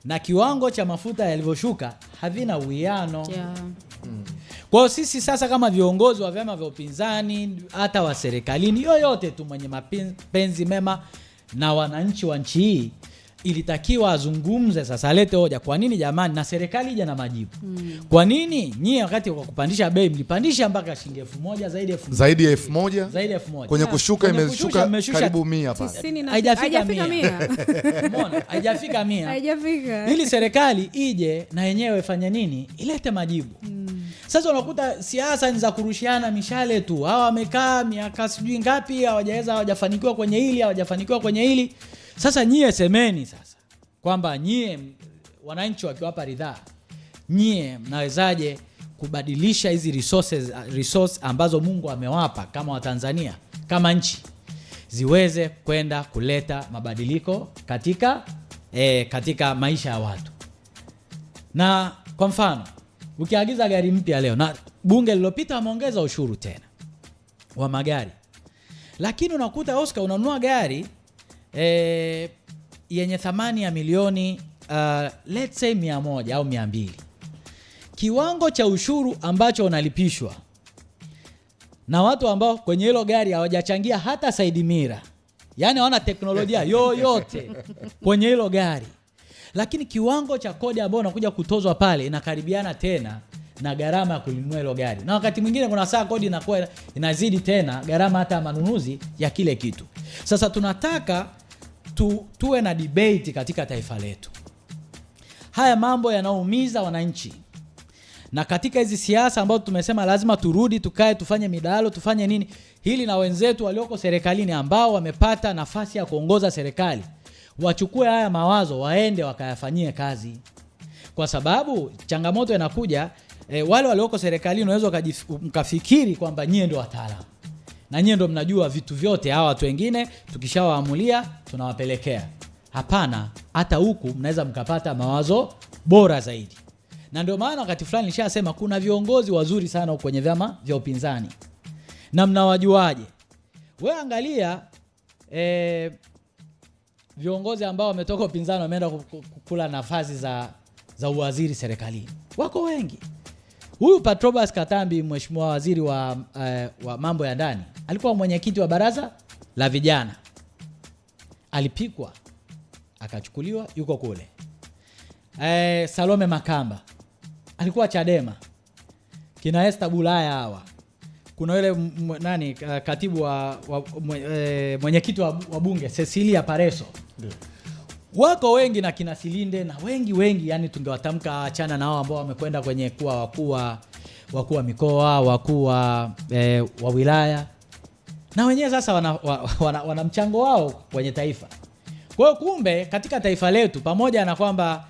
na kiwango cha mafuta yalivyoshuka havina uwiano. Yeah. Kwa sisi sasa kama viongozi wa vyama vya upinzani, hata wa serikalini, yoyote tu mwenye mapenzi mema na wananchi wa nchi hii, ilitakiwa azungumze sasa, alete hoja. Kwa nini jamani? Na serikali ije na majibu. Kwa nini nyie wakati kwa kupandisha bei mlipandisha mpaka shilingi 1000 zaidi ya 1000 zaidi ya 1000 kwenye kushuka imeshuka karibu 100 pale. Haijafika 100. Umeona? Haijafika 100. Haijafika. Ili serikali ije na yenyewe ifanye nini? Ilete majibu. Sasa unakuta siasa ni za kurushiana mishale tu. Hawa wamekaa miaka sijui ngapi hawajafanikiwa kwenye hili, hawajafanikiwa kwenye hili. Sasa nyie semeni sasa kwamba nyie wananchi wakiwapa ridhaa, nyie mnawezaje kubadilisha hizi resource ambazo Mungu amewapa kama Watanzania, kama nchi, ziweze kwenda kuleta mabadiliko katika maisha ya watu. Na kwa mfano, ukiagiza gari mpya leo, na bunge lililopita wameongeza ushuru tena wa magari, lakini unakuta Oscar unanunua gari yenye thamani ya milioni let's say 100 au 200, kiwango cha ushuru ambacho unalipishwa na watu ambao kwenye hilo gari hawajachangia hata side mirror, yani hawana teknolojia yoyote kwenye hilo gari, lakini kiwango cha kodi ambao unakuja kutozwa pale inakaribiana tena na gharama ya kulinunua hilo gari, na wakati mwingine kuna saa kodi inakuwa inazidi tena gharama hata ya manunuzi ya kile kitu. Sasa tunataka tuwe na debate katika taifa letu. Haya mambo yanaumiza wananchi, na katika hizi siasa ambazo tumesema lazima turudi, tukae, tufanye midahalo, tufanye nini, hili na wenzetu walioko serikalini ambao wamepata nafasi ya kuongoza serikali wachukue haya mawazo, waende wakayafanyie kazi, kwa sababu changamoto inakuja wale walioko serikalini unaweza mkafikiri kwamba nyie ndio wataalamu na nyie ndio mnajua vitu vyote, hawa watu wengine tukishawaamulia tunawapelekea. Hapana, hata huku mnaweza mkapata mawazo bora zaidi. Na ndio maana wakati fulani nilishasema kuna viongozi wazuri sana kwenye vyama vya upinzani. Na mnawajuaje? Wewe angalia viongozi ambao wametoka upinzani wameenda kukula nafasi za uwaziri serikalini. Wako wengi. Huyu Patrobas Katambi, mheshimiwa waziri wa mambo ya ndani, alikuwa mwenyekiti wa baraza la vijana. Alipikwa, akachukuliwa, yuko kule. Salome Makamba alikuwa Chadema. Kina Esther Bulaya hawa. Kuna yule katibu mwenyekiti wa bunge Cecilia Pareso. Wako wengi, na kina Silinde na wengi, yani tungewatamka achana na hao ambao wamekwenda kwenye kuwa wakuu wa mikoa, wakuu wa wilaya, na wenyewe sasa wana mchango wao kwenye taifa. Kwa hiyo kumbe katika taifa letu, pamoja na kwamba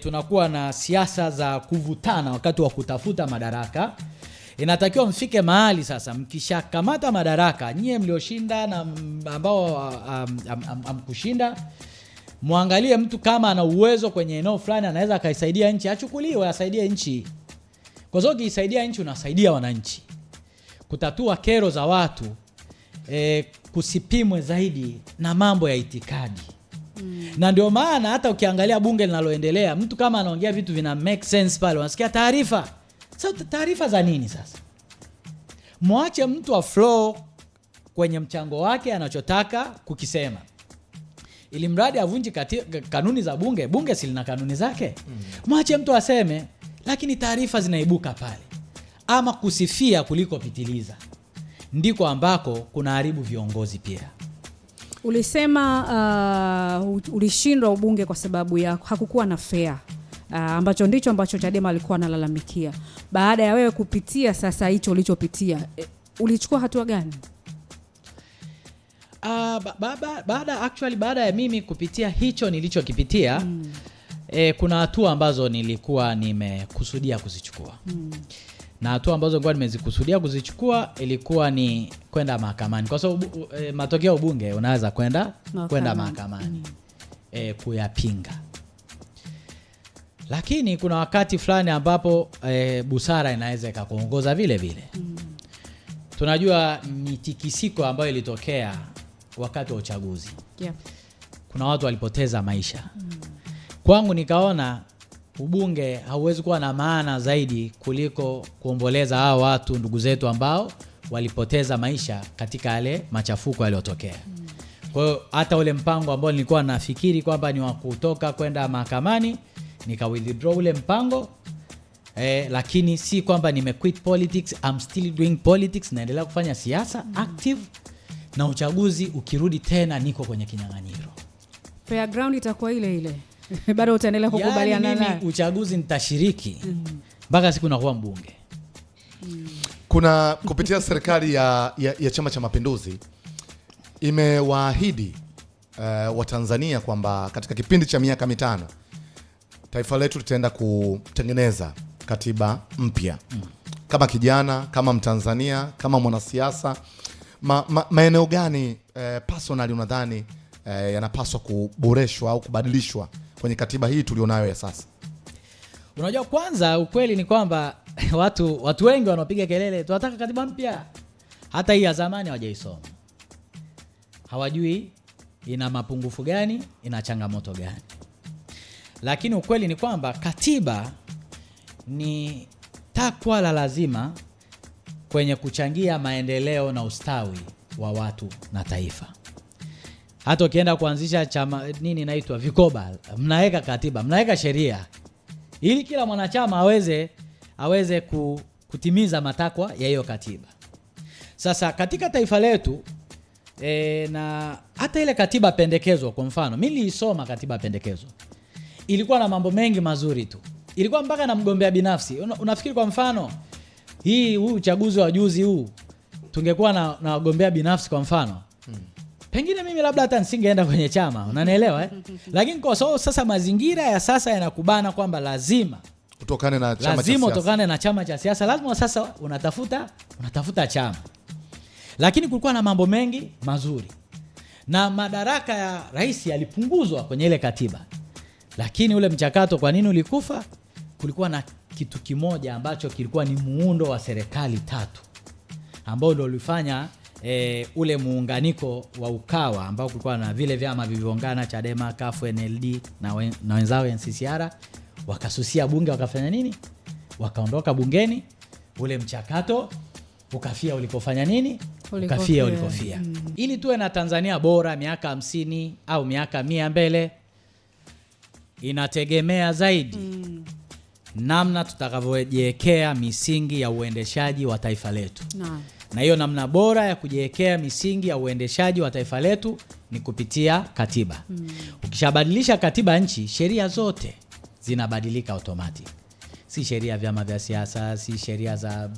tunakuwa na siasa za kuvutana wakati wa kutafuta madaraka, inatakiwa mfike mahali sasa mkishakamata madaraka, nyie mlioshinda na ambao amkushinda, muangalie mtu kama ana uwezo kwenye eneo fulani anaweza akaisaidia nchi, achukuliwe asaidie nchi. Kwa sababu ukisaidia nchi unasaidia wananchi. Kutatua kero za watu kusipimwe zaidi na mambo ya itikadi. Na ndio maana hata ukiangalia bunge linaloendelea, mtu kama anaongea vitu vina make sense pale, unasikia taarifa. Sasa taarifa za nini sasa? Mwache mtu aflow kwenye mchango wake anachotaka kukisema. Ili mradi avunji kanuni za bunge, bunge si lina kanuni zake. Mwache mtu aseme, lakini taarifa zinaibuka pale. Ama kusifia kuliko pitiliza, ndiko ambako kuna haribu viongozi pia. Ulisema ulishindwa ubunge kwa sababu ya hakukuwa na fair, ambacho ndicho ambacho Chadema alikuwa analalamikia. Baada ya wewe kupitia sasa hicho ulichopitia, ulichukua hatua gani? Baada ya mimi kupitia hicho nilichokipitia, kuna hatua ambazo nilikuwa nimekusudia kuzichukua. na hatua ambazo nilikuwa nimezikusudia kuzichukua ilikuwa ni kwenda mahakamani, kwa sababu matokeo ya ubunge unaweza kwenda mahakamani kuyapinga. Lakini kuna wakati fulani ambapo busara inaweza ikakuongoza vile vile. Tunajua mitikisiko ambayo ilitokea wakati wa uchaguzi. Yeah. Kuna watu walipoteza maisha. Kwangu nikaona ubunge hauwezi kuwa na maana zaidi kuliko kuomboleza hao watu, ndugu zetu ambao walipoteza maisha katika yale machafuko yaliyotokea. Kwa hiyo hata ule mpango ambao nilikuwa nafikiri kwamba ni wa kutoka kwenda mahakamani, nika withdraw ule mpango. Lakini si kwamba nimequit politics, I'm still doing politics, naendelea kufanya siasa active, na uchaguzi ukirudi tena niko kwenye kinyang'anyiro. Fair ground itakuwa ile ile. Bado utaendelea kukubaliana naye. Mimi uchaguzi nitashiriki mpaka siku nakuwa mbunge. Kuna kupitia serikali ya Chama cha Mapinduzi imewaahidi Watanzania kwamba katika kipindi cha miaka 5 taifa letu litaenda kutengeneza katiba mpya. Kama kijana, kama Mtanzania, kama mwanasiasa, maeneo gani personally unadhani yanapaswa kuboreshwa au kubadilishwa kwenye katiba hii tulionayo ya sasa? Unajua, kwanza ukweli ni kwamba watu wengi wanapiga kelele tunataka katiba mpya, hata hii ya zamani hawajaisoma. Hawajui ina mapungufu gani, ina changamoto gani. Lakini ukweli ni kwamba katiba ni takwa la lazima kwenye kuchangia maendeleo na ustawi wa watu na taifa. Hata ukienda kuanzisha chama nini inaitwa vikoba, mnaweka katiba, mnaweka sheria ili kila mwanachama aweze kutimiza matakwa ya hiyo katiba. Sasa katika taifa letu na hata ile katiba pendekezo, kwa mfano mimi nilisoma katiba pendekezo, ilikuwa na mambo mengi mazuri tu. Ilikuwa mpaka na mgombea binafsi. Unafikiri kwa mfano huu uchaguzi wa juzi huu tungekuwa na wagombea binafsi kwa mfano, pengine mimi labda hata nisingeenda kwenye chama, unanielewa Lakini kwa sababu sasa mazingira ya sasa yanakubana kwamba lazima utokane na chama cha siasa. Lazima utokane na chama cha siasa, lazima sasa unatafuta chama. Lakini kulikuwa na mambo mengi mazuri. Na madaraka ya rais yalipunguzwa kwenye ile katiba. Lakini ule mchakato kwa nini ulikufa? Kulikuwa na kitu kimoja ambacho kilikuwa ni muundo wa serikali 3 ambao ndio ulifanya ule muunganiko wa Ukawa ambao kulikuwa na vile vyama vilivyoungana Chadema, CUF, NLD na wenzao NCCR, wakasusia bunge, wakafanya nini? Wakaondoka bungeni, ule mchakato ukafia ulipofanya nini? Ukafia ulikofia. Ili tuwe na Tanzania bora miaka 50 au miaka 100 mbele, inategemea zaidi namna tutakavyojiwekea misingi ya uendeshaji wa taifa letu. Na hiyo namna bora ya kujiwekea misingi ya uendeshaji wa taifa letu ni kupitia katiba. Ukishabadilisha katiba nchi, sheria zote zinabadilika automatic. Si sheria vyama vya siasa, si sheria za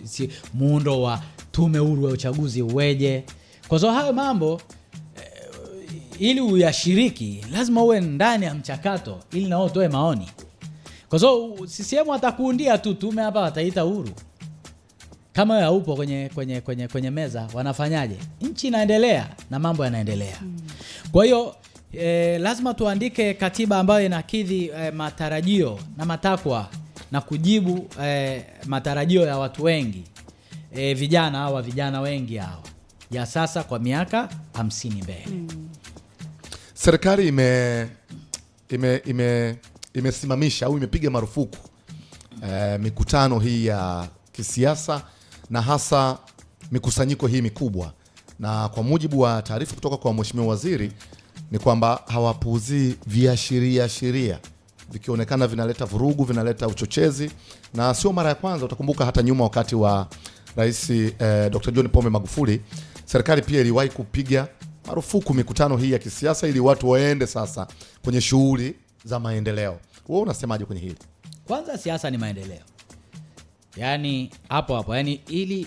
si muundo wa tume huru ya uchaguzi uweje. Kwa sababu hayo mambo ili uyashiriki lazima uwe ndani ya mchakato ili nao utoe maoni. Kwa sababu CCM atakuundia tu tume hapa, wataita huru. Kama wewe haupo kwenye meza, wanafanyaje? Nchi inaendelea na mambo yanaendelea. Kwa hiyo lazima tuandike katiba ambayo inakidhi matarajio na matakwa na kujibu matarajio ya watu wengi, vijana wengi hawa ya sasa kwa miaka 50 mbele. Serikali imesimamisha au imepiga marufuku mikutano hii ya kisiasa na hasa mikusanyiko hii mikubwa, na kwa mujibu wa taarifa kutoka kwa Mheshimiwa Waziri ni kwamba hawapuuzii viashiria vikionekana vinaleta vurugu, vinaleta uchochezi. Na sio mara ya kwanza, utakumbuka hata nyuma wakati wa Rais Dr. John Pombe Magufuli, serikali pia iliwahi kupiga marufuku mikutano hii ya kisiasa ili watu waende sasa kwenye shughuli za maendeleo. Wewe unasemaje kwenye hili? Kwanza siasa ni maendeleo. Yaani hapo yani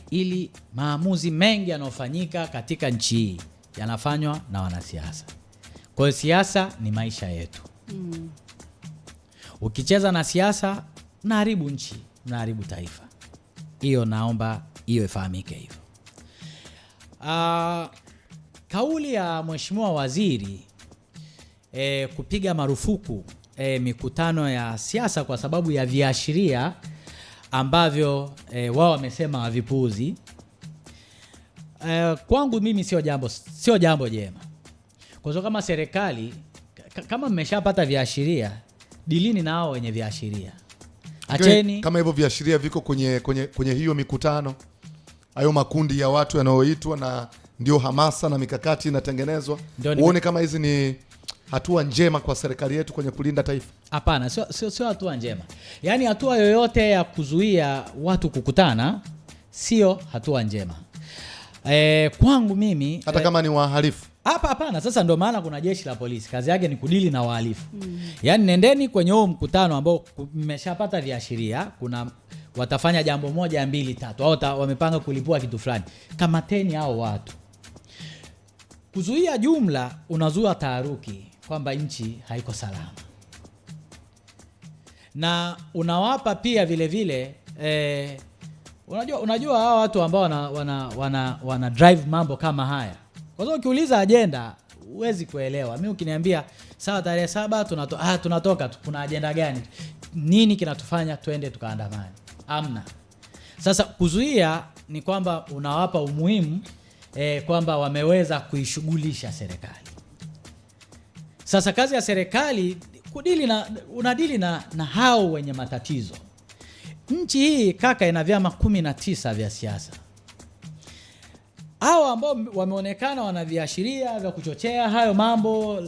ili maamuzi mengi yanayofanyika katika nchi hii yanafanywa na wanasiasa. Kwa hiyo siasa ni maisha yetu. Ukicheza na siasa unaharibu nchi. mnaharibu taifa. Hiyo naomba hiyo ifahamike hivyo. Kauli ya Mheshimiwa Waziri kupiga marufuku mikutano ya siasa kwa sababu ya viashiria ambavyo wao wamesema havipuuzi, kwangu mimi sio jambo jema. Kwa sababu kama serikali kama mmeshapata viashiria, dilini nao wenye viashiria. Acheni kama hivyo viashiria viko kwenye hiyo mikutano, hayo makundi ya watu yanayoitwa, na ndio hamasa na mikakati inatengenezwa. Uone kama hizi ni hatua njema kwa serikali yetu kwenye kulinda taifa. Hapana, sio hatua njema. Yaani hatua yoyote ya kuzuia watu kukutana sio hatua njema. Kwangu mimi hata kama ni wahalifu. Hapana, sasa ndio maana kuna jeshi la polisi, kazi yake ni kudili na wahalifu. Yaani nendeni kwenye huo mkutano ambao mmeshapata viashiria, kuna watafanya jambo moja, mbili, tatu, au wamepanga kulipua kitu fulani. Kamateni hao watu. Kuzuia jumla unazua taharuki kwamba nchi haiko salama. Na unawapa pia vile vile unajua hao watu ambao wana drive mambo kama haya. Kwa sababu ukiuliza agenda huwezi kuelewa. Mimi ukiniambia sawa tarehe 7 tunatoka, kuna agenda gani? Nini kinatufanya twende tukaandamane? Amna. Sasa kuzuia ni kwamba unawapa umuhimu kwamba wameweza kuishughulisha serikali. Sasa kazi ya serikali unadili na hao wenye matatizo. Nchi hii kaka ina vyama 19 vya siasa. Hao ambao wameonekana wana viashiria vya kuchochea hayo mambo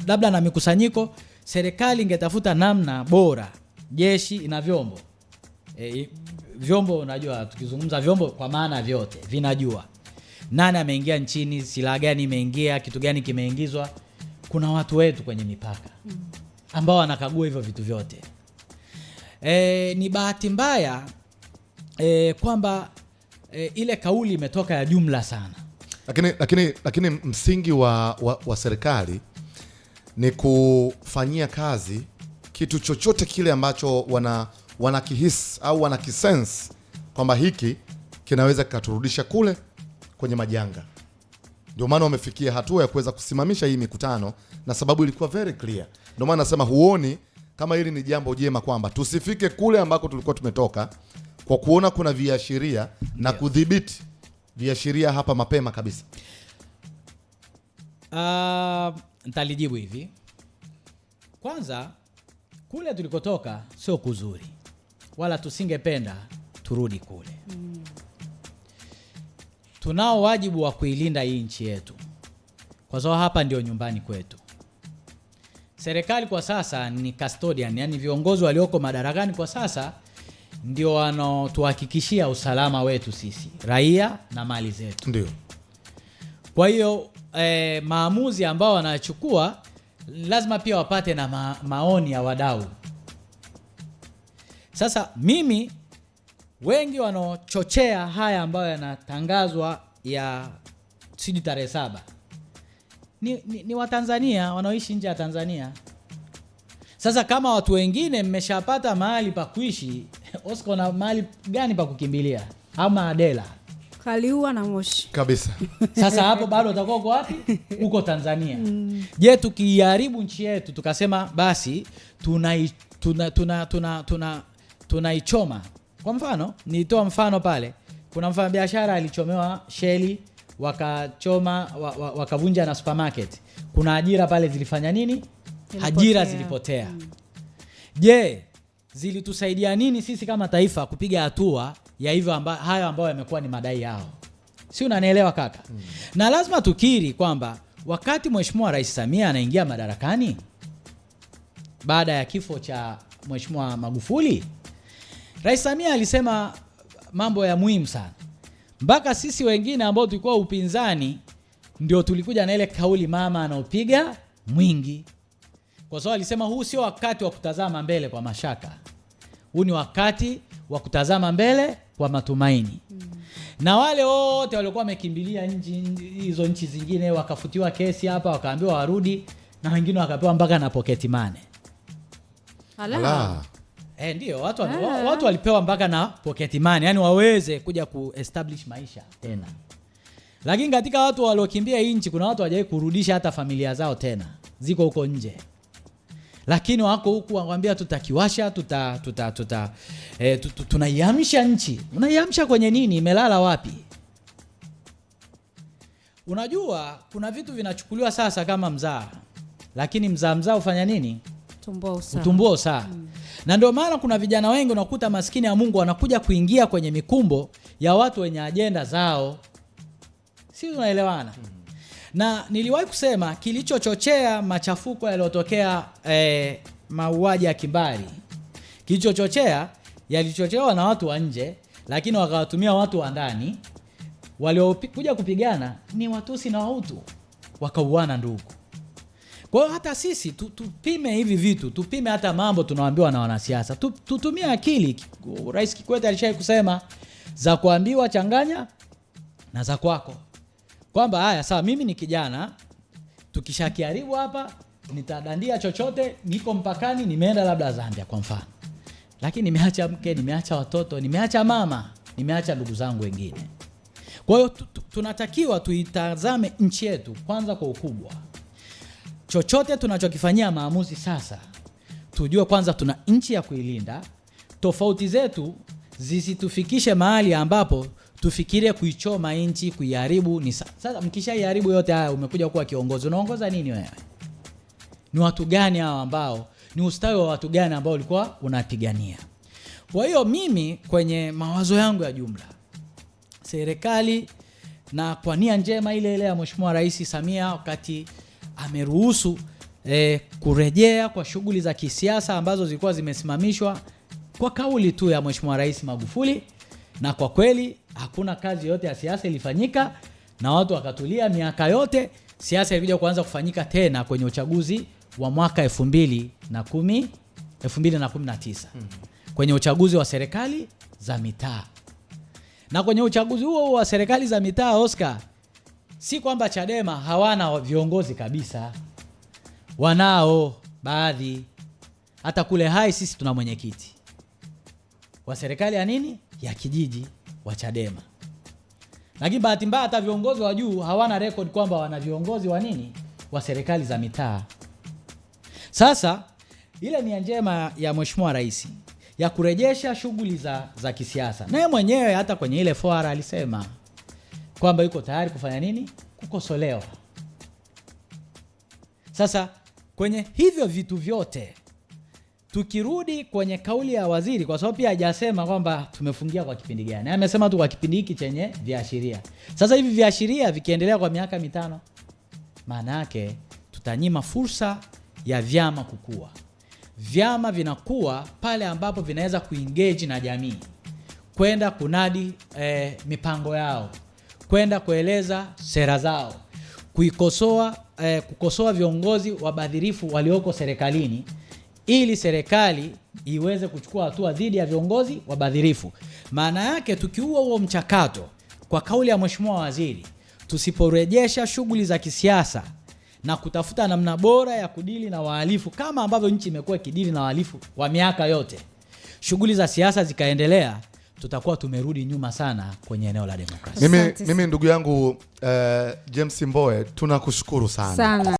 labda na mikusanyiko, serikali ingetafuta namna bora. Jeshi ina vyombo. Vyombo unajua, tukizungumza vyombo kwa maana vyote vinajua nani ameingia nchini, silaha gani imeingia, kitu gani kimeingizwa. Kuna watu wetu kwenye mipaka ambao wanakagua hivyo vitu vyote. Ni bahati mbaya kwamba ile kauli imetoka ya jumla sana. Lakini msingi wa serikali ni kufanyia kazi kitu chochote kile ambacho wanakihisi au wanakisense kwamba hiki kinaweza kikaturudisha kule kwenye majanga. Ndio maana wamefikia hatua ya kuweza kusimamisha hii mikutano, na sababu ilikuwa very clear. Ndio maana nasema huoni kama hili ni jambo jema kwamba tusifike kule ambako tulikuwa tumetoka, kwa kuona kuna viashiria na kudhibiti viashiria hapa mapema kabisa. Nitalijibu hivi. Kwanza, kule tulikotoka sio kuzuri, wala tusingependa turudi kule. Tunao wajibu wa kuilinda hii nchi yetu, kwa sababu hapa ndio nyumbani kwetu. Serikali kwa sasa ni custodian, yani viongozi walioko madarakani kwa sasa ndio wanaotuhakikishia usalama wetu sisi raia na mali zetu. Ndio. Kwa hiyo maamuzi ambao wanachukua lazima pia wapate na maoni ya wadau. Sasa mimi, wengi wanaochochea haya ambayo yanatangazwa ya sidi tarehe 7 ni Watanzania wanaoishi nje ya Tanzania. Sasa kama watu wengine mmeshapata mahali pa kuishi, Oscar na mahali gani pa kukimbilia? Ama Adela Kaliua na Moshi kabisa. Sasa hapo bado utakuwa uko wapi? Uko Tanzania. Je, tukiharibu nchi yetu tukasema basi tunaichoma. Kwa mfano, nitoa mfano pale. Kuna mfanyabiashara alichomewa sheli, wakachoma wakavunja na supermarket. Kuna ajira pale zilifanya nini? Ajira zilipotea. Je, zilitusaidia nini sisi kama taifa kupiga hatua ya hivyo hayo ambayo yamekuwa ni madai yao? Si unanielewa kaka? Na lazima tukiri kwamba wakati Mheshimiwa Rais Samia anaingia madarakani baada ya kifo cha Mheshimiwa Magufuli, Rais Samia alisema mambo ya muhimu sana. Mpaka sisi wengine ambao tulikuwa upinzani ndio tulikuja na ile kauli mama anaopiga mwingi. Kwa sababu alisema huu sio wakati wa kutazama mbele kwa mashaka. Huu ni wakati wa kutazama mbele kwa matumaini. Na wale wote waliokuwa wamekimbilia hizo nchi zingine wakafutiwa kesi hapa, wakaambiwa warudi, na wengine wakapewa mpaka na pocket money. Ala. Ndio watu walipewa mpaka na pocket money, yani waweze kuja kuestablish maisha tena. Lakini katika watu waliokimbia nchi kuna watu hawajawahi kurudisha hata familia zao tena. Ziko huko nje. Lakini wako huku wanakuambia tutakiwasha, tunaiamsha nchi. Unaiamsha kwenye nini? Imelala wapi? Unajua kuna vitu vinachukuliwa sasa kama mzaa. Lakini mzaa ufanya nini? Utumbo saa. Na ndio maana kuna vijana wengi unakuta maskini ya Mungu wanakuja kuingia kwenye mikumbo ya watu wenye ajenda zao. Si tunaelewana? Na niliwahi kusema kilichochochea machafuko yaliyotokea mauaji ya kimbari. Kilichochochea yalichochewa na watu wa nje, lakini wakawatumia watu wa ndani waliokuja kupigana ni Watusi na Wahutu, wakauana ndugu. Kwa hiyo hata sisi tupime hivi vitu, tupime hata mambo tunaambiwa na wanasiasa. Tutumie akili. Rais Kikwete alishawahi kusema za kuambiwa changanya na za kwako. Kwamba haya sawa, mimi ni kijana, tukishakiharibu hapa nitadandia chochote, niko mpakani, nimeenda labda Zambia kwa mfano. Lakini nimeacha mke, nimeacha watoto, nimeacha mama, nimeacha ndugu zangu wengine. Kwa hiyo tunatakiwa tuitazame nchi yetu kwanza kwa ukubwa. Chochote tunachokifanyia maamuzi sasa, tujue kwanza tuna nchi ya kuilinda. Tofauti zetu zisitufikishe mahali ambapo tufikirie kuichoma nchi, kuiharibu. Sasa mkishaiharibu yote haya, umekuja kuwa kiongozi, unaongoza nini wewe? Ni watu gani hao ambao, ni ustawi wa watu gani ambao ulikuwa unapigania? Kwa hiyo mimi kwenye mawazo yangu ya jumla, serikali na kwa nia njema ile ile ya Mheshimiwa Rais Samia wakati ameruhusu kurejea kwa shughuli za kisiasa ambazo zilikuwa zimesimamishwa kwa kauli tu ya Mheshimiwa Rais Magufuli, na kwa kweli hakuna kazi yote ya siasa ilifanyika na watu wakatulia miaka yote. Siasa ilikuja kuanza kufanyika tena kwenye uchaguzi wa mwaka 2019 kwenye uchaguzi wa serikali za mitaa. Na kwenye uchaguzi huo wa serikali za mitaa, Oscar, si kwamba Chadema hawana viongozi kabisa. Wanao baadhi. Hata kule Hai sisi tuna mwenyekiti wa serikali ya nini? Ya kijiji wa Chadema. Lakini bahati mbaya hata viongozi wa juu hawana record kwamba wana viongozi wa nini? Wa serikali za mitaa. Sasa ile nia njema ya Mheshimiwa Rais ya kurejesha shughuli za kisiasa. Naye mwenyewe hata kwenye ile foara alisema kwamba yuko tayari kufanya nini? Kukosolewa. Sasa kwenye hivyo vitu vyote, tukirudi kwenye kauli ya waziri, kwa sababu pia hajasema kwamba tumefungia kwa kipindi gani. Amesema tu kwa kipindi hiki chenye viashiria. Sasa hivi viashiria vikiendelea kwa miaka 5, maana yake tutanyima fursa ya vyama kukua. Vyama vinakuwa pale ambapo vinaweza kuengage na jamii, kwenda kunadi mipango yao, kwenda kueleza sera zao, kukosoa viongozi wabadhirifu walioko serikalini, ili serikali iweze kuchukua hatua dhidi ya viongozi wabadhirifu. Maana yake tukiua huo mchakato, kwa kauli ya Mheshimiwa Waziri, tusiporejesha shughuli za kisiasa na kutafuta namna bora ya kudili na wahalifu kama ambavyo nchi imekuwa ikidili na wahalifu wa miaka yote, shughuli za siasa zikaendelea, tutakuwa tumerudi nyuma sana kwenye eneo la demokrasia. Mimi ndugu yangu James Mbowe, tunakushukuru sana.